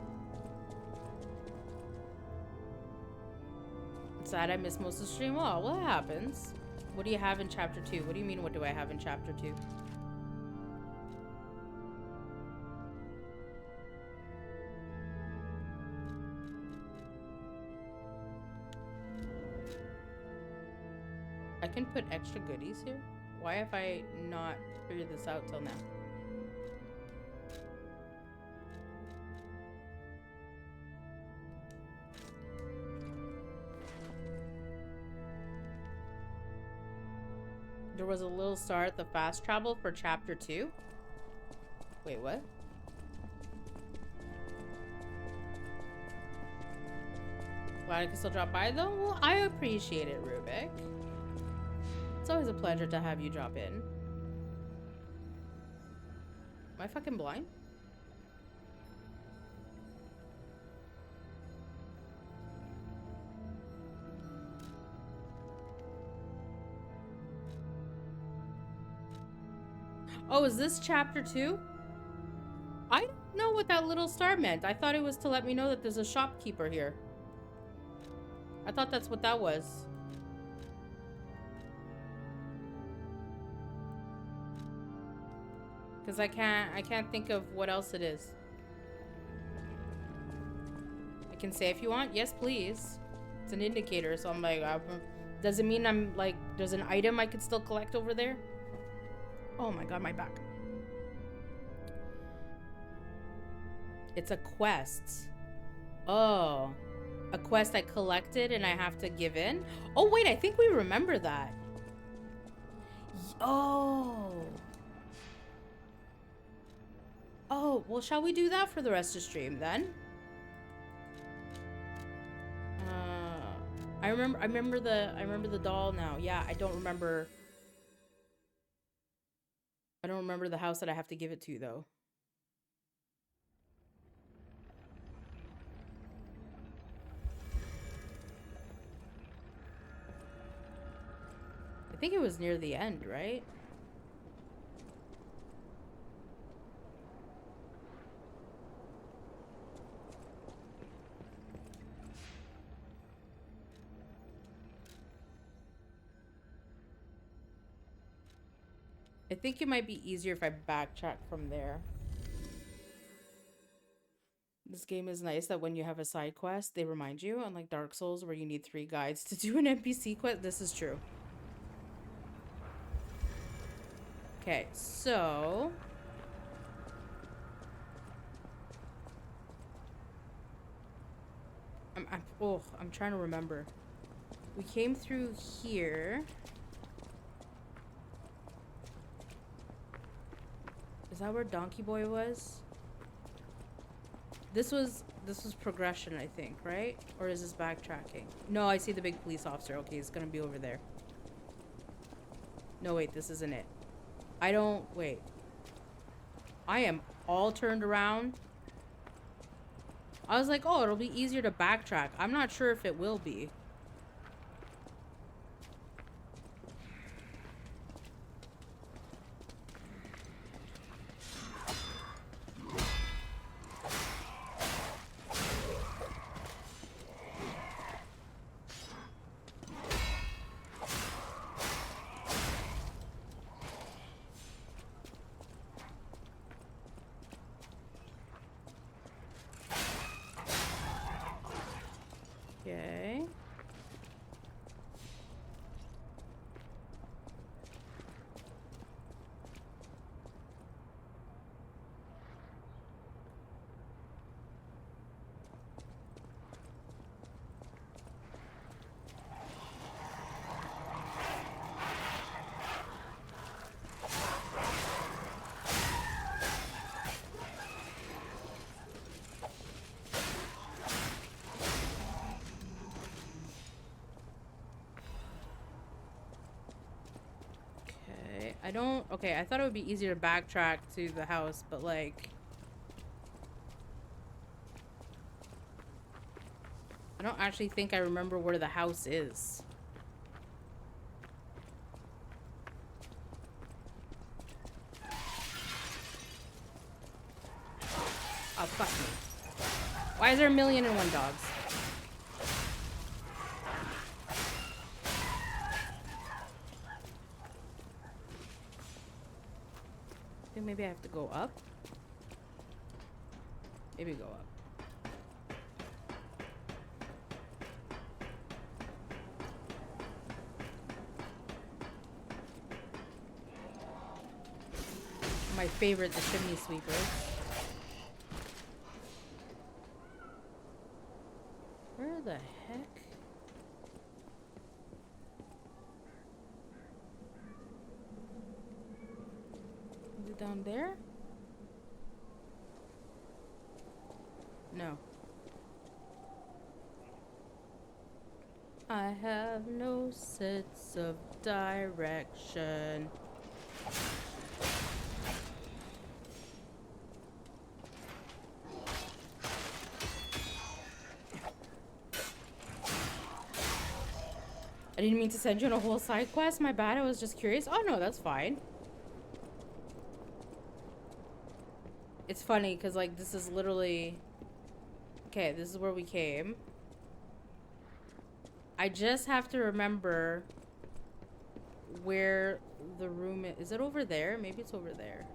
Sad I missed most of the stream. Oh, what happens? What do you have in chapter 2? What do you mean, what do I have in chapter 2? I can put extra goodies here? Why have I not figured this out till now? there was a little star at the fast travel for chapter 2. Wait, what? Glad I can still drop by though? Well, I appreciate it, Rubik. It's always a pleasure to have you drop in. Am I fucking blind? Oh, is this chapter 2? I don't know what that little star meant. I thought it was to let me know that there's a shopkeeper here. I thought that's what that was. Because I can't think of what else it is. I can say if you want. Yes, please. It's an indicator, so I'm like, does it mean I'm like, there's an item I could still collect over there? Oh my god, my back. It's a quest. Oh. A quest I collected and I have to give in? Oh wait, I think we remember that. Oh. Oh, well, shall we do that for the rest of the stream then? I remember the doll now. Yeah, I don't remember the house that I have to give it to though. I think it was near the end, right? I think it might be easier if I backtrack from there. This game is nice that when you have a side quest, they remind you, unlike Dark Souls where you need 3 guides to do an NPC quest. This is true. Okay, so... I'm trying to remember. We came through here. Is that where Donkey Boy was? This was progression, I think, right? Or is this backtracking? No, I see the big police officer. Okay, it's gonna be over there. No, wait, this isn't it. Wait. I am all turned around. I was like, oh, it'll be easier to backtrack. I'm not sure if it will be. Okay. Okay, I thought it would be easier to backtrack to the house, but like... I don't actually think I remember where the house is. Oh, fuck me. Why is there 1,000,001 dogs? Maybe I have to go up. Maybe go up. My favorite, the chimney sweepers. Where the heck? down there? No. I have no sense of direction. I didn't mean to send you on a whole side quest. My bad. I was just curious. Oh, no, that's fine. It's funny because, like, this is literally... Okay, this is where we came. I just have to remember where the room is. Is it over there? Maybe it's over there.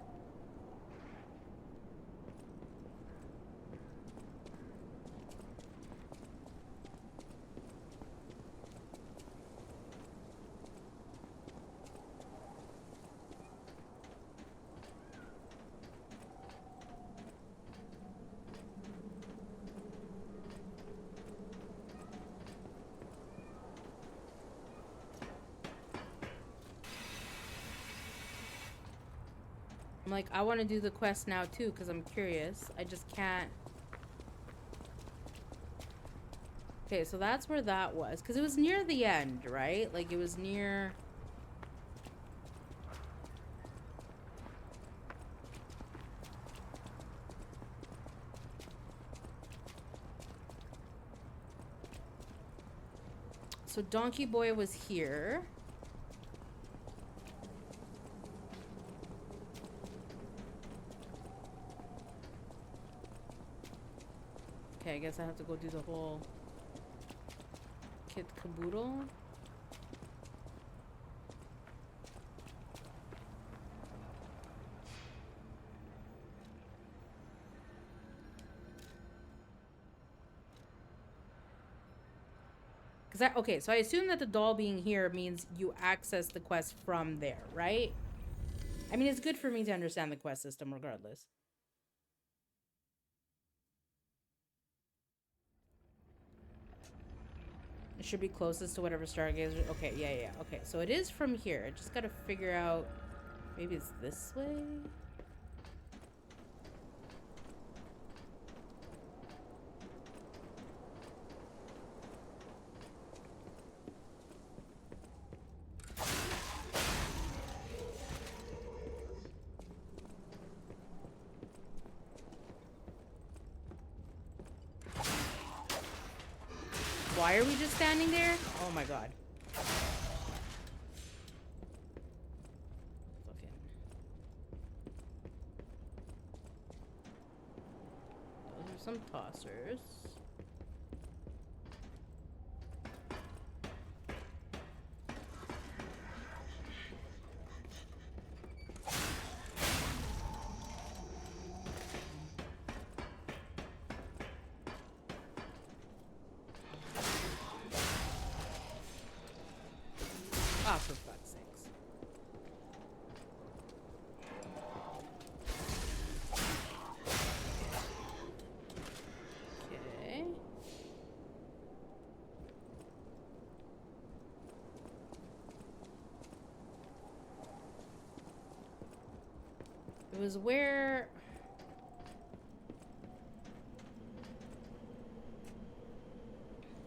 I'm like, I want to do the quest now too because I'm curious. I just can't. Okay, so that's where that was. Because it was near the end, right? Like, it was near... So Donkey Boy was here. Okay, I guess I have to go do the whole kit caboodle. Okay, so I assume that the doll being here means you access the quest from there, right? I mean, it's good for me to understand the quest system regardless. It should be closest to whatever stargazer. Okay, yeah. Okay, so it is from here. I just gotta figure out. Maybe it's this way? Why are we just standing there? Oh my god. Fucking. Those are some tossers. Ah, for fuck's sakes. Okay. It was where...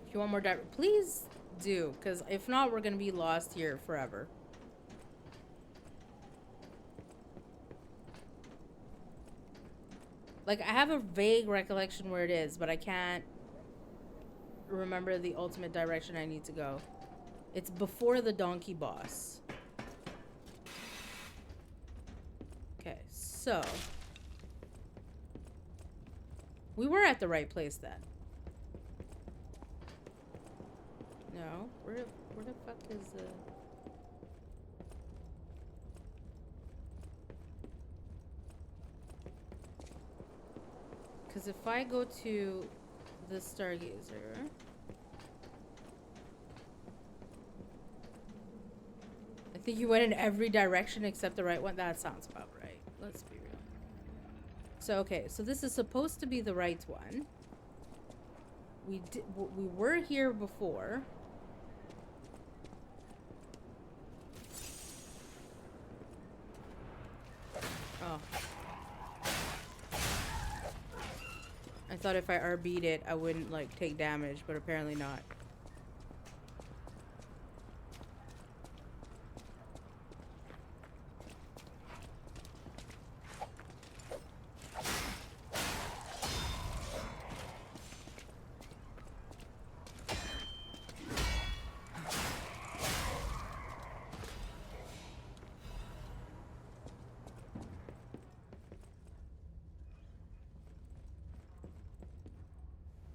If you want more dive, please do, because if not, we're gonna be lost here forever. Like, I have a vague recollection where it is, but I can't remember the ultimate direction I need to go. It's before the donkey boss. Okay, so we were at the right place then. No, where the fuck is the... Because if I go to the stargazer, I think you went in every direction except the right one. That sounds about right. Let's be real. So okay, so this is supposed to be the right one. We were here before. Oh, thought if I RB'd it, I wouldn't, like, take damage, but apparently not.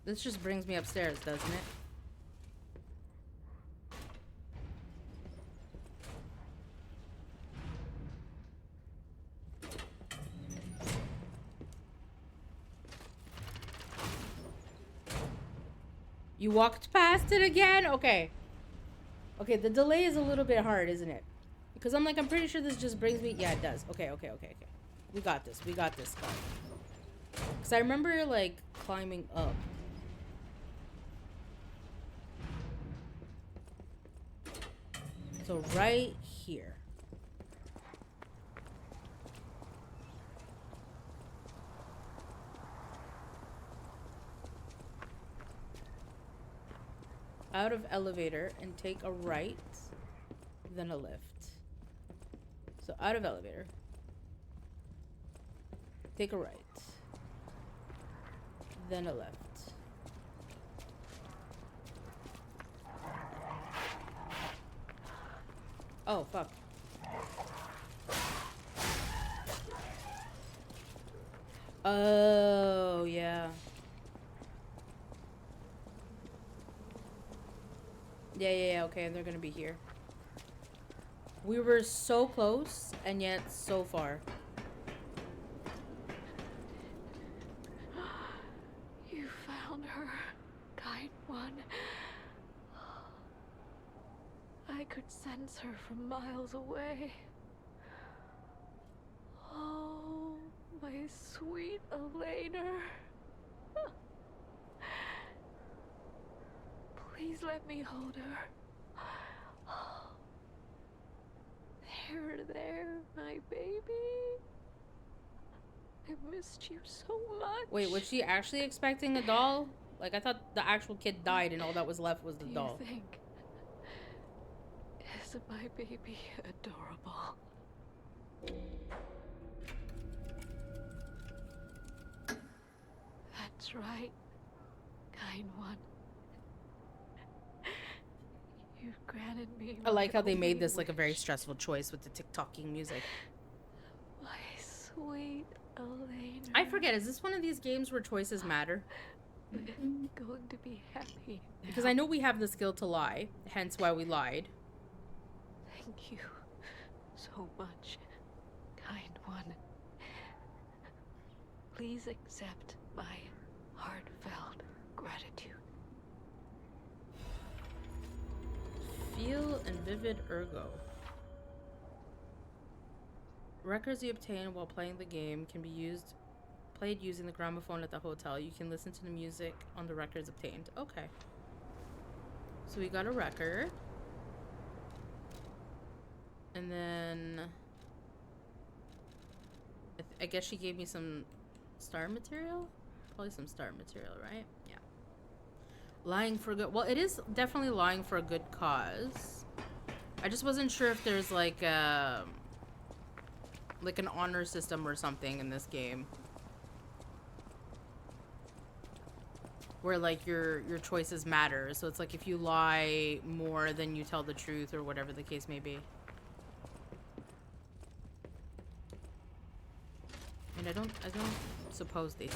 This just brings me upstairs, doesn't it? You walked past it again? Okay. Okay, the delay is a little bit hard, isn't it? Because I'm pretty sure this just brings me... Yeah, it does. Okay. We got this. We got this, guy. Because I remember, like, climbing up. So right here. Out of elevator and take a right, then a lift. So out of elevator. Take a right. Then a left. Oh, fuck. Oh, yeah. Yeah, okay, they're gonna be here. We were so close, and yet so far. You found her, kind one. I could sense her from miles away. Oh, my sweet Elena. Please let me hold her. There, my baby. I missed you so much. Wait, was she actually expecting a doll? Like, I thought the actual kid died and all that was left was the doll. Do you think? Is my baby adorable? That's right, kind one. You've granted me. I like how they made this like a very stressful choice with the TikToking music. My sweet Elena. I forget, is this one of these games where choices matter? I'm going to be happy now. Because I know we have the skill to lie, hence why we lied. Thank you so much, kind one. Please accept my heartfelt gratitude. Feel and vivid ergo. Records you obtain while playing the game can be played using the gramophone at the hotel. You can listen to the music on the records obtained. Okay. So we got a record. And then I guess she gave me some star material? Probably some star material, right? Yeah. Lying for good. Well, it is definitely lying for a good cause. I just wasn't sure if there's like an honor system or something in this game. Where like your choices matter. So it's like if you lie more than you tell the truth or whatever the case may be. And I don't suppose they do.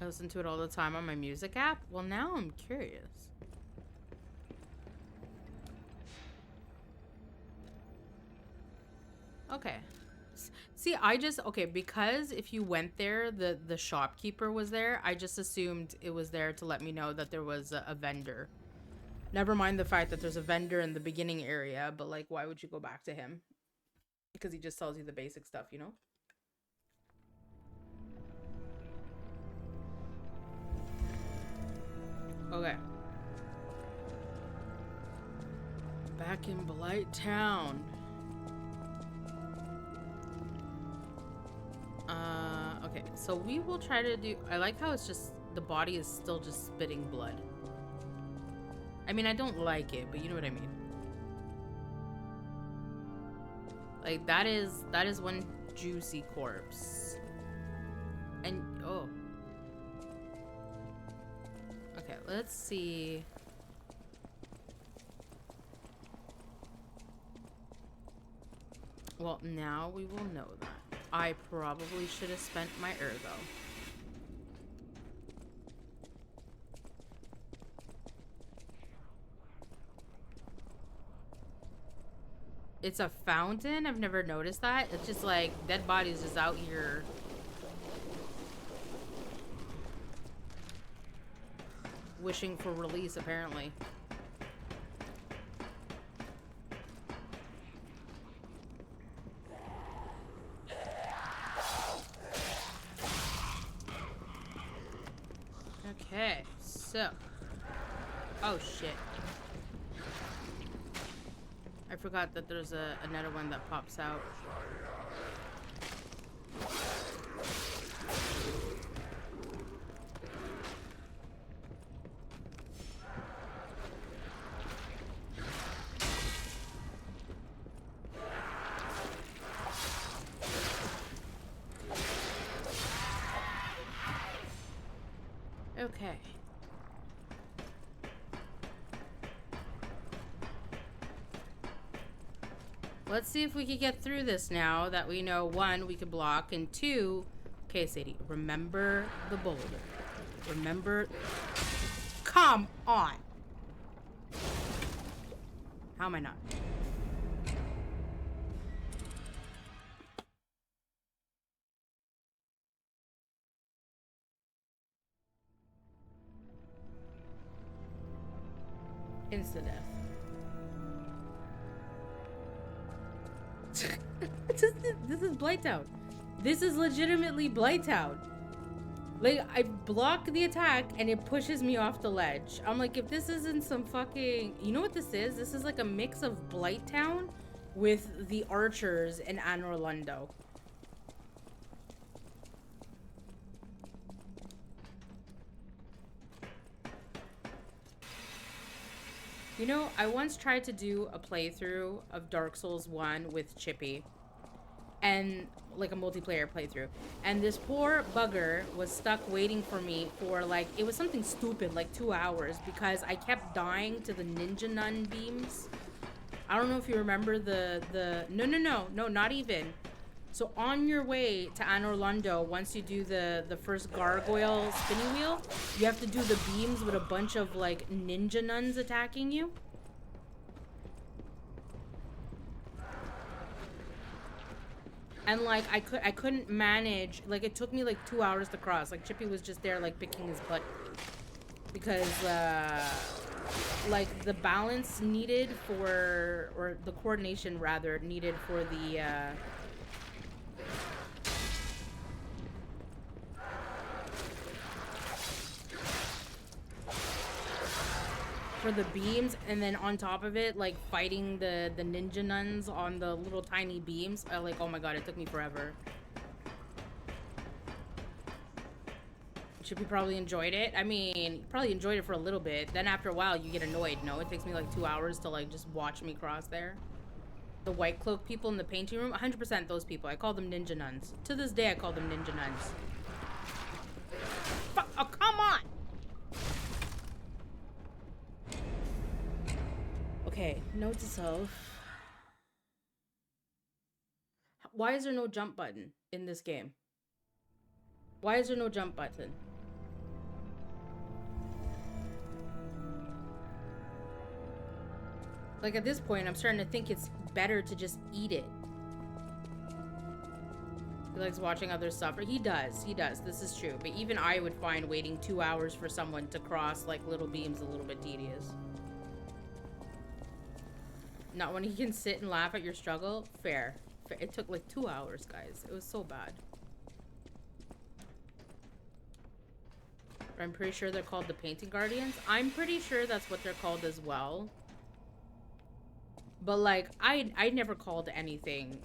I listen to it all the time on my music app. Well, now I'm curious. Okay. See, okay, because if you went there, the shopkeeper was there, I just assumed it was there to let me know that there was a vendor. Never mind the fact that there's a vendor in the beginning area, but like, why would you go back to him? Because he just tells you the basic stuff, you know? Okay. Back in Blight Town. Okay, so we will try to do... I like how it's just... The body is still just spitting blood. I mean, I don't like it, but you know what I mean. Like, that is one juicy corpse. And, oh. Okay, let's see... Well, now we will know that. I probably should have spent my ergo. It's a fountain? I've never noticed that. It's just like dead bodies just out here. Wishing for release, apparently. Okay, so. Oh shit. I forgot that there's another one that pops out. Okay. Let's see if we can get through this now that we know, one, we can block, and two, okay, Sadie, remember the boulder. Remember... Come on! How am I not? Insta death. This is Blighttown. This is legitimately Blighttown. Like, I block the attack and it pushes me off the ledge. I'm like, if this isn't some fucking... You know what this is? This is like a mix of Blighttown with the archers in Anor Londo. You know, I once tried to do a playthrough of Dark Souls 1 with Chippy. And, like, a multiplayer playthrough. And this poor bugger was stuck waiting for me for, like, it was something stupid, like 2 hours. Because I kept dying to the ninja nun beams. I don't know if you remember No, not even. So on your way to Anor Londo, once you do the first gargoyle spinning wheel, you have to do the beams with a bunch of like ninja nuns attacking you. And like I couldn't manage, like it took me like 2 hours to cross. Like Chippy was just there like picking his butt because like the balance needed for, or the coordination rather needed for the beams, and then on top of it, like fighting the ninja nuns on the little tiny beams. Like, oh my god, it took me forever. Chippy probably enjoyed it. I mean, probably enjoyed it for a little bit. Then after a while, you get annoyed. No, it takes me like 2 hours to like just watch me cross there. The white cloak people in the painting room, 100% those people. I call them ninja nuns. To this day, I call them ninja nuns. Fuck! Oh, come on! Okay, note to self. Why is there no jump button in this game? Why is there no jump button? Like at this point, I'm starting to think it's better to just eat it. He likes watching others suffer. He does. This is true. But even I would find waiting 2 hours for someone to cross like little beams a little bit tedious. Not when he can sit and laugh at your struggle. Fair. It took like 2 hours, guys. It was so bad. But I'm pretty sure they're called the Painting Guardians. I'm pretty sure that's what they're called as well. But like, I never called anything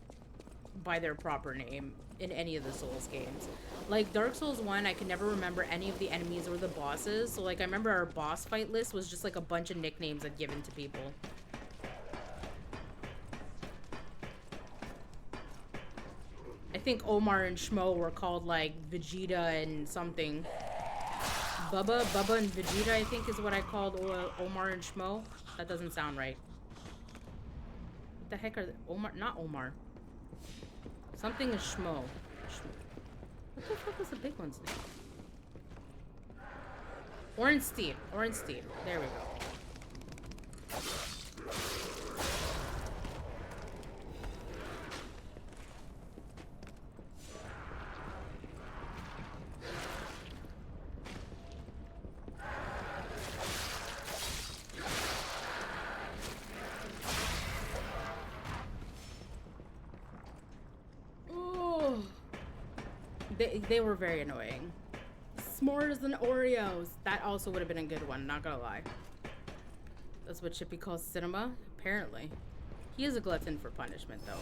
by their proper name in any of the Souls games. Like Dark Souls 1, I could never remember any of the enemies or the bosses. So like I remember our boss fight list was just like a bunch of nicknames I'd given to people. I think Omar and Schmo were called like Vegeta and something. Bubba and Vegeta, I think is what I called Omar and Schmo. That doesn't sound right. What the heck are they? Omar? Not Omar. Something is Schmo. What the fuck was the big one's name? Ornstein. Ornstein. There we go. They were very annoying. S'mores and Oreos. That also would have been a good one, not gonna lie. That's what Chippy calls cinema, apparently. He is a glutton for punishment, though.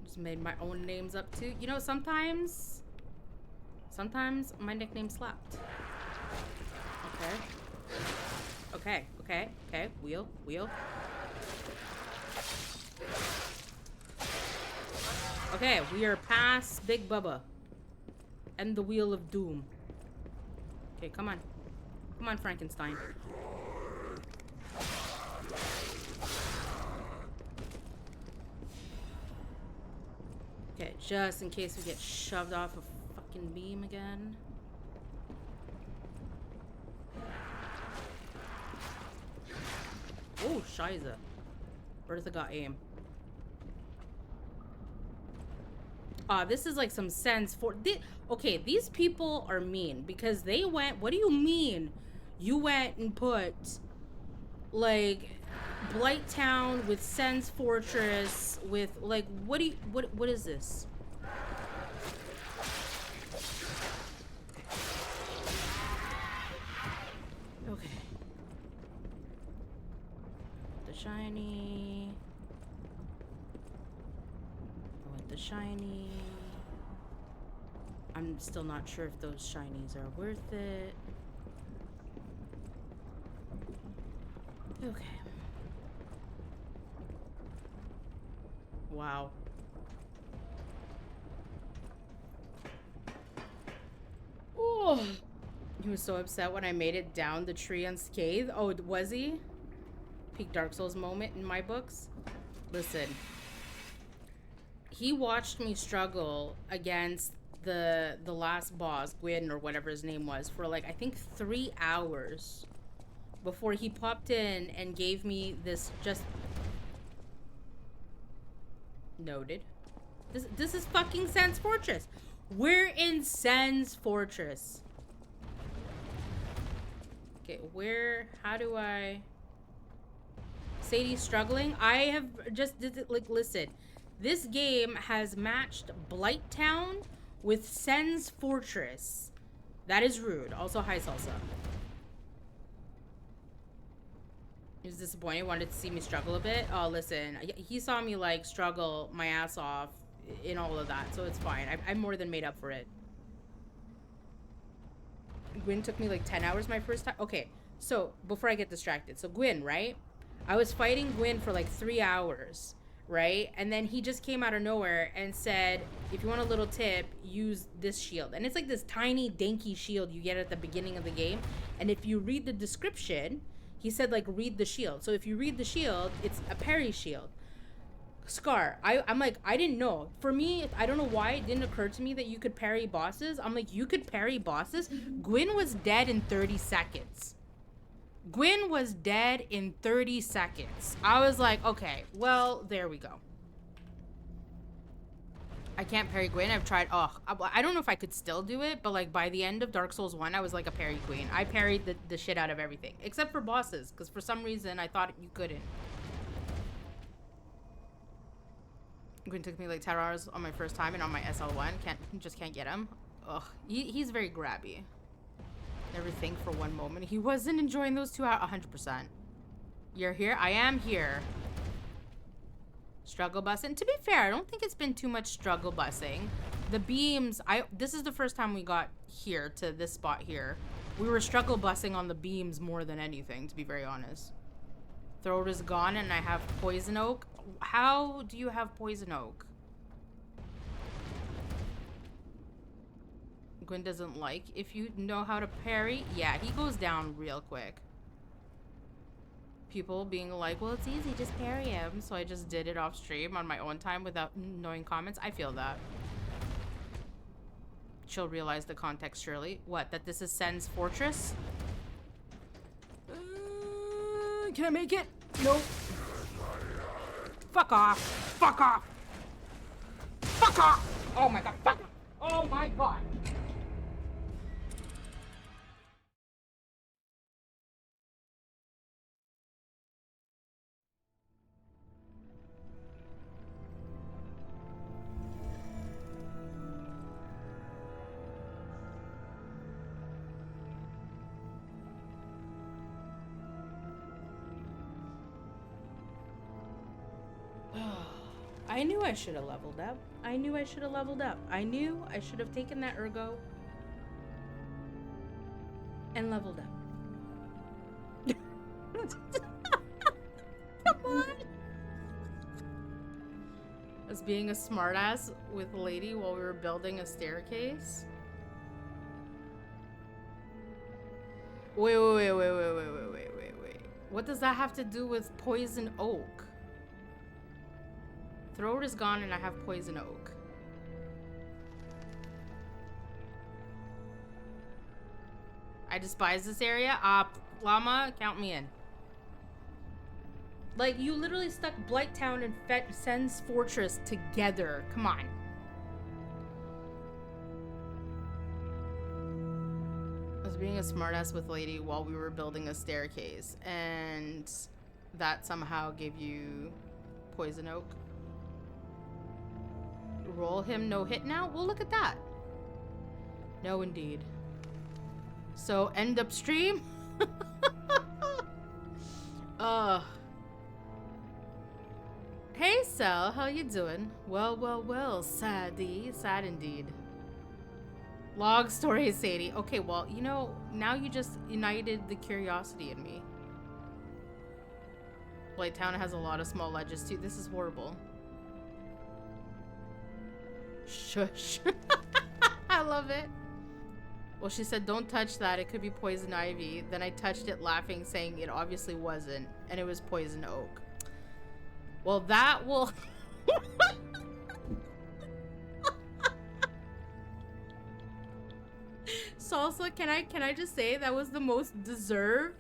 Just made my own names up, too. You know, sometimes my nickname slapped. Okay. Wheel. Okay, we are past Big Bubba and the Wheel of Doom. Okay, come on. Come on, Frankenstein. Okay, just in case we get shoved off a fucking beam again. Oh, Shiza. Bertha got aim. This is like some sense for... Okay, these people are mean because they went... What do you mean? You went and put, like, Blighttown with Sen's Fortress with, like, what is this? Okay. The shiny... The shiny. I'm still not sure if those shinies are worth it. Okay. Wow. Oh, he was so upset when I made it down the tree unscathed. Oh, was he? Peak Dark Souls moment in my books. Listen. He watched me struggle against the last boss, Gwyn or whatever his name was, for like I think 3 hours before he popped in and gave me this just noted. This is fucking Sen's Fortress. We're in Sen's Fortress. Okay, how do I... Sadie's struggling. I have just like listen. This game has matched Blighttown with Sen's Fortress. That is rude. Also, hi, Salsa. He was disappointed. Wanted to see me struggle a bit. Oh, listen. He saw me, like, struggle my ass off in all of that. So it's fine. I'm more than made up for it. Gwyn took me, like, 10 hours my first time. Okay. So, before I get distracted. So, Gwyn, right? I was fighting Gwyn for, like, 3 hours. Right? And then he just came out of nowhere and said, if you want a little tip, use this shield. And it's like this tiny, dinky shield you get at the beginning of the game. And if you read the description, he said, like, read the shield. So if you read the shield, it's a parry shield. Scar, I'm like, I didn't know. For me, I don't know why it didn't occur to me that you could parry bosses. I'm like, you could parry bosses? Gwyn was dead in 30 seconds. Gwyn was dead in 30 seconds. I was like, okay, well, there we go. I can't parry Gwyn. I've tried. Oh, I don't know if I could still do it, but like by the end of Dark Souls 1, I was like a parry queen. I parried the shit out of everything, except for bosses, because for some reason I thought you couldn't. Gwyn took me like 10 hours on my first time, and on my SL1, just can't get him. Ugh, he's very grabby. Never think for one moment he wasn't enjoying those 2 hours. 100%. You're here? I am here. Struggle busing. To be fair, I don't think it's been too much struggle busing. The beams, this is the first time we got here to this spot here. We were struggle busing on the beams more than anything, to be very honest. Throat is gone and I have poison oak. How do you have poison oak? Gwyn doesn't like if you know how to parry. Yeah, he goes down real quick. People being like, well, it's easy, just parry him. So I just did it off stream on my own time without knowing comments. I feel that. She'll realize the context surely. What, that this is Sen's fortress? Can I make it? Nope. Fuck off. Fuck off. Fuck off. Oh my god, fuck off. Oh my god. I knew I should have leveled up. I knew I should have leveled up. I knew I should have taken that ergo and leveled up. Come on. As being a smartass with Lady while we were building a staircase. Wait. What does that have to do with poison oak? Throat is gone and I have poison oak. I despise this area. Llama, count me in. Like, you literally stuck Blighttown and Sen's Fortress together. Come on. I was being a smartass with Lady while we were building a staircase. And that somehow gave you poison oak. Roll him no hit now? Well, look at that. No, indeed. So, end upstream? Hey, Sal, how you doing? Well, saddy. Sad indeed. Log story, Sadie. Okay, well, you know, now you just ignited the curiosity in me. Blighttown has a lot of small ledges, too. This is horrible. Shush. I love it. Well, she said, don't touch that. It could be poison ivy. Then I touched it laughing, saying it obviously wasn't. And it was poison oak. Well, that will... Salsa, can I just say that was the most deserved?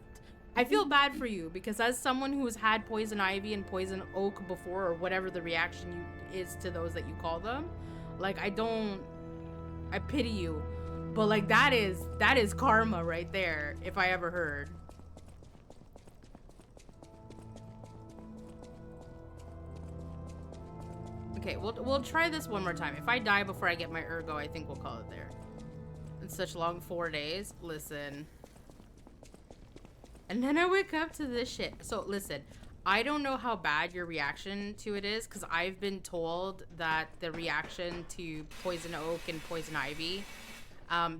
I feel bad for you because as someone who's had poison ivy and poison oak before, or whatever the reaction is to those that you call them, like, I pity you. But like, that is karma right there, if I ever heard. Okay, we'll try this one more time. If I die before I get my ergo, I think we'll call it there. It's such long 4 days. Listen. And then I wake up to this shit. So listen, I don't know how bad your reaction to it is, because I've been told that the reaction to poison oak and poison ivy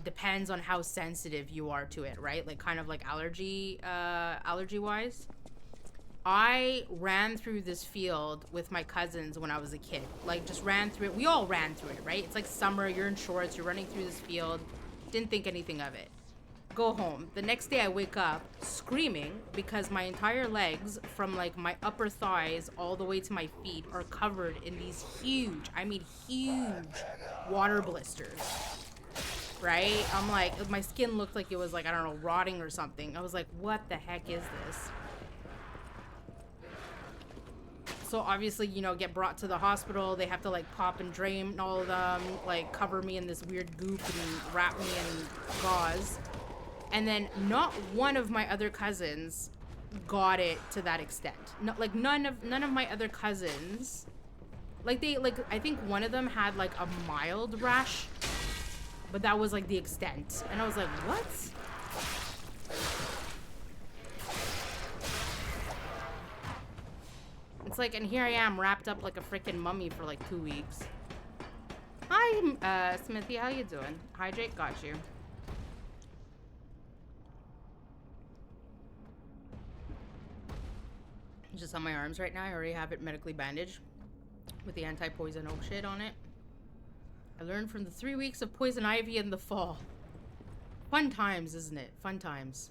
depends on how sensitive you are to it, right? Like, kind of like allergy wise. I ran through this field with my cousins when I was a kid. Like, just ran through it. We all ran through it, right? It's like summer, you're in shorts, you're running through this field. Didn't think anything of it. Go home. The next day I wake up screaming because my entire legs, from like my upper thighs all the way to my feet, are covered in these huge, I mean huge water blisters. Right? I'm like, my skin looked like it was like, I don't know, rotting or something. I was like, what the heck is this? So obviously, you know, get brought to the hospital. They have to like pop and drain all of them, like cover me in this weird goop and wrap me in gauze. And then not one of my other cousins got it to that extent. Not like none of my other cousins. Like I think one of them had like a mild rash, but that was like the extent. And I was like, what? It's like, and here I am wrapped up like a freaking mummy for like 2 weeks. Hi, Smithy, how you doing? Hi, Jake, got you. Just on my arms right now. I already have it medically bandaged with the anti-poison oak shit on it. I learned from the 3 weeks of poison ivy in the fall. Fun times, isn't it? Fun times.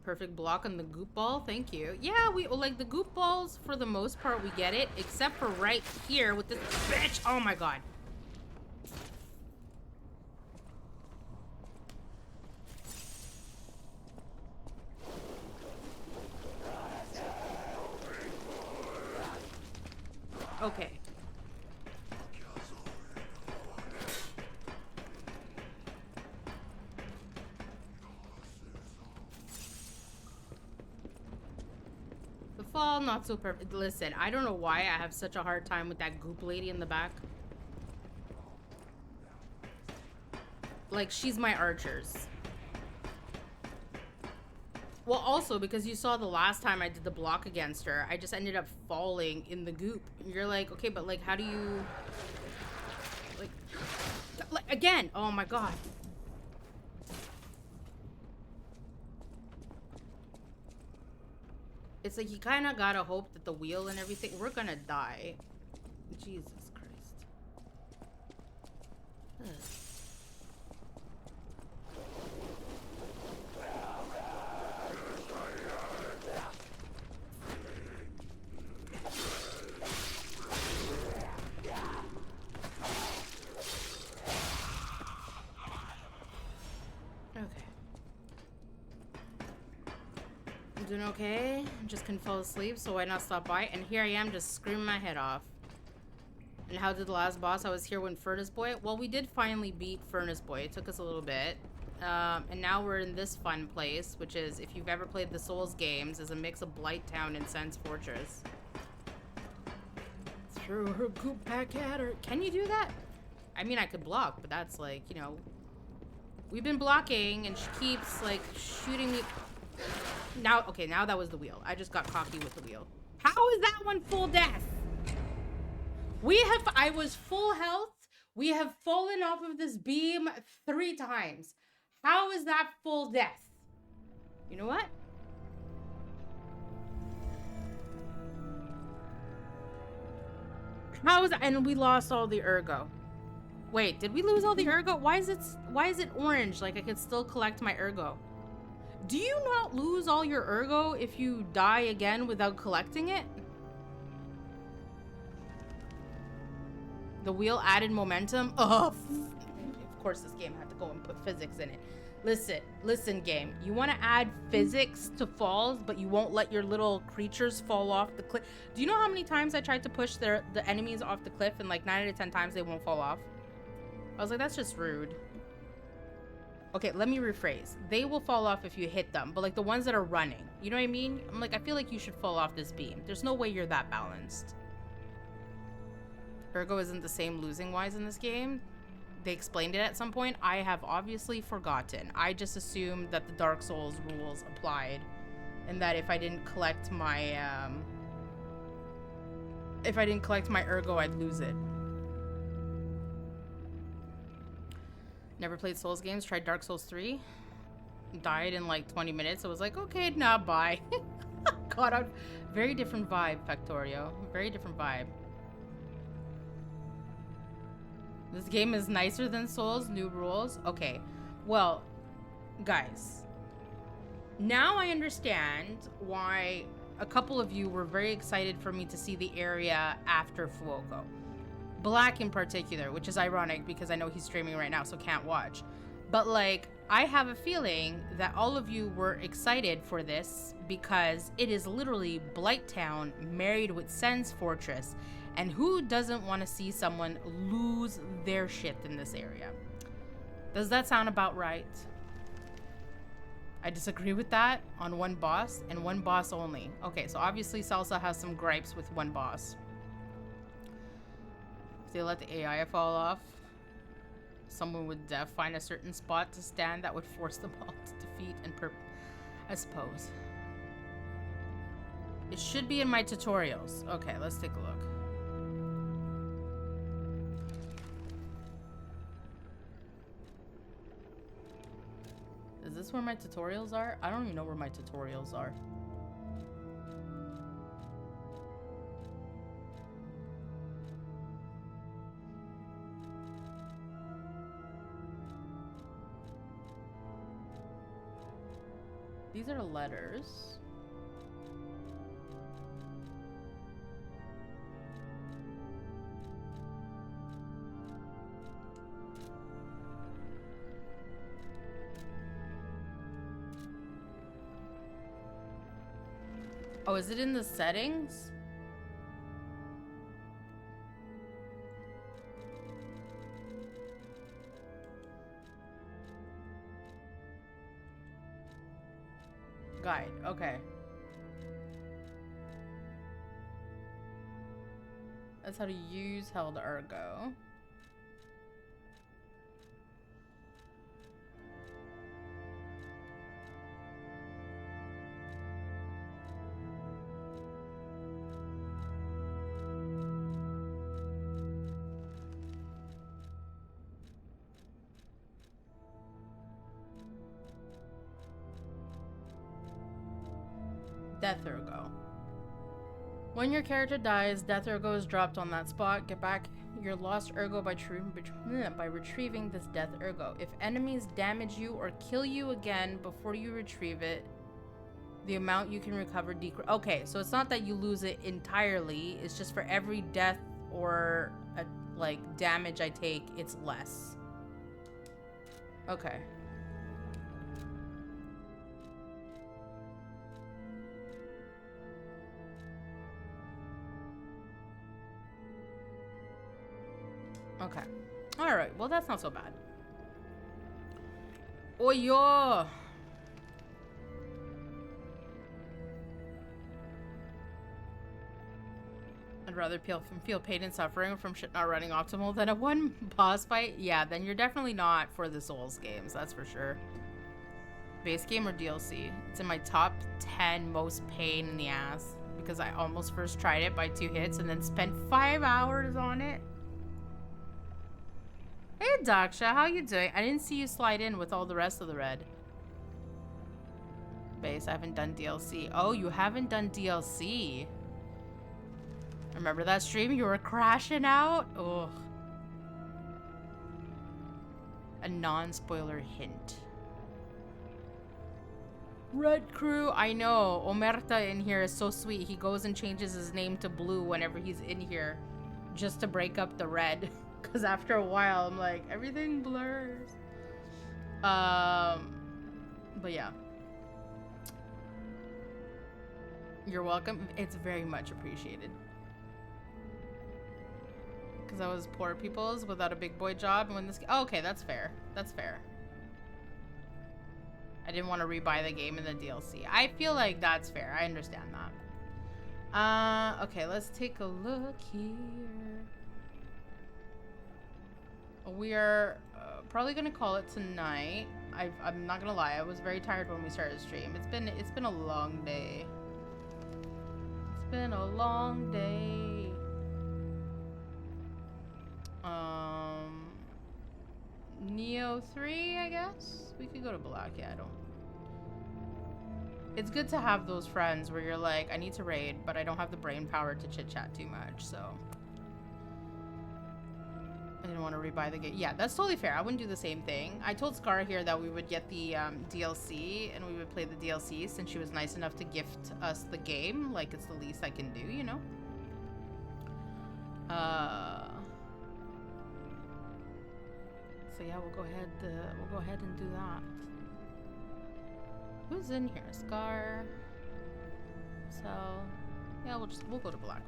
Perfect block on the goop ball. Thank you. Yeah, we like the goop balls for the most part. We get it, except for right here with this bitch. Oh my god. Okay. The fall, not so perfect. Listen, I don't know why I have such a hard time with that goop lady in the back. Like, she's my archers. Well, also, because you saw the last time I did the block against her, I just ended up falling in the goop. You're like, okay, but like, how do you... Like again, oh my god. It's like, you kind of gotta hope that the wheel and everything... We're gonna die. Jesus Christ. Ugh. Doing okay. Just couldn't fall asleep, so why not stop by? And here I am just screaming my head off. And how did the last boss? I was here when Furnace Boy... Well, we did finally beat Furnace Boy. It took us a little bit. And now we're in this fun place, which is, if you've ever played the Souls games, is a mix of Blighttown and Sense Fortress. Throw her goop back at her. Can you do that? I mean, I could block, but that's like, you know... We've been blocking, and she keeps, like, shooting me... Now, okay, now that was the wheel. I just got cocky with the wheel. How is that one full death? I was full health. We have fallen off of this beam 3 times. How is that full death? You know what? How is that? And we lost all the ergo. Wait, did we lose all the ergo? Why is it orange? Like I could still collect my ergo. Do you not lose all your ergo if you die again without collecting it? The wheel added momentum. Oh, of course this game had to go and put physics in it. Listen, game. You want to add physics to falls, but you won't let your little creatures fall off the cliff. Do you know how many times I tried to push the enemies off the cliff, and like 9 out of 10 times they won't fall off? I was like, that's just rude. Okay, let me rephrase. They will fall off if you hit them, but like the ones that are running, you know what I mean? I'm like, I feel like you should fall off this beam. There's no way you're that balanced. Ergo isn't the same losing wise in this game. They explained it at some point. I have obviously forgotten. I just assumed that the Dark Souls rules applied, and that if I didn't collect my ergo, I'd lose it. Never played Souls games, tried Dark Souls 3. Died in like 20 minutes. I was like, okay, nah, bye. Got out. Very different vibe, Factorio. Very different vibe. This game is nicer than Souls, new rules. Okay, well, guys. Now I understand why a couple of you were very excited for me to see the area after Fuoco. Black in particular, which is ironic because I know he's streaming right now, so can't watch. But like, I have a feeling that all of you were excited for this because it is literally Blighttown married with Sen's Fortress. And who doesn't want to see someone lose their shit in this area? Does that sound about right? I disagree with that on one boss and one boss only. Okay, so obviously Salsa has some gripes with one boss. If they let the AI fall off, someone would find a certain spot to stand that would force them all to defeat and I suppose. It should be in my tutorials. Okay, let's take a look. Is this where my tutorials are? I don't even know where my tutorials are. These are letters. Oh, is it in the settings? Guide, okay. That's how to use held ergo. Death ergo. When your character dies, death ergo is dropped on that spot. Get back your lost ergo by retrieving this death ergo. If enemies damage you or kill you again before you retrieve it, the amount you can recover decreases. Okay, so it's not that you lose it entirely. It's just for every death or like damage I take, it's less. Okay. Okay. Alright, well that's not so bad. Oh yo! I'd rather feel pain and suffering from shit not running optimal than a one boss fight. Yeah, then you're definitely not for the Souls games, that's for sure. Base game or DLC? It's in my top 10 most pain in the ass because I almost first tried it by 2 hits and then spent 5 hours on it. Hey Daksha, how you doing? I didn't see you slide in with all the rest of the red. Base, I haven't done DLC. Oh, you haven't done DLC. Remember that stream? You were crashing out? Ugh. A non-spoiler hint. Red Crew, I know. Omerta in here is so sweet. He goes and changes his name to Blue whenever he's in here just to break up the red. Because after a while, I'm like, everything blurs. But yeah. You're welcome. It's very much appreciated. Because I was poor people's without a big boy job. And when this... Oh, okay, that's fair. That's fair. I didn't want to rebuy the game in the DLC. I feel like that's fair. I understand that. Okay, let's take a look here. We are probably gonna call it tonight. I'm not gonna lie, I was very tired when we started the stream. It's been a long day. It's been a long day. Neo 3, I guess? We could go to Black, yeah, I don't... It's good to have those friends where you're like, I need to raid, but I don't have the brain power to chit-chat too much, so... I didn't want to rebuy the game. Yeah, that's totally fair. I wouldn't do the same thing. I told Scar here that we would get the DLC and we would play the DLC since she was nice enough to gift us the game. Like, it's the least I can do, you know? So yeah, we'll go ahead and do that. Who's in here? Scar. So yeah, we'll go to Black.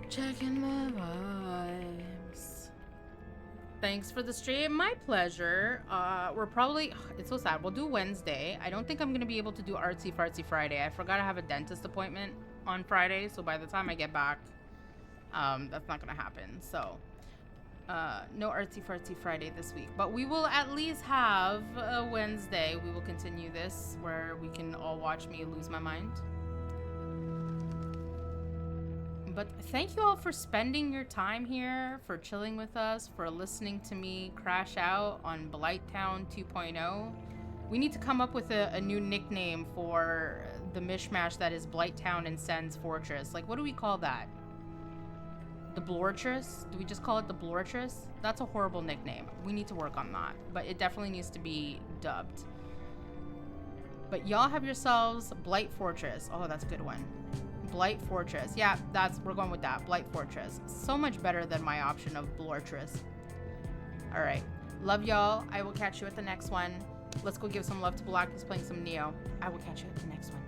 Checking my vibes. Thanks for the stream. My pleasure. We're probably... It's so sad. We'll do Wednesday. I don't think I'm going to be able to do Artsy Fartsy Friday. I forgot I have a dentist appointment on Friday. So by the time I get back, that's not going to happen. So No artsy fartsy Friday this week, but we will at least have a Wednesday. We will continue this where we can all watch me lose my mind. But thank you all for spending your time here, for chilling with us, for listening to me crash out on Blighttown 2.0. We need to come up with a new nickname for the mishmash that is Blighttown and Sen's Fortress. Like, what do we call that? The Blortress? Do we just call it the Blortress? That's a horrible nickname. We need to work on that. But it definitely needs to be dubbed. But y'all have yourselves Blight Fortress. Oh, that's a good one. Blight Fortress. Yeah, we're going with that. Blight Fortress. So much better than my option of Blortress. Alright. Love y'all. I will catch you at the next one. Let's go give some love to Black who's playing some Neo. I will catch you at the next one.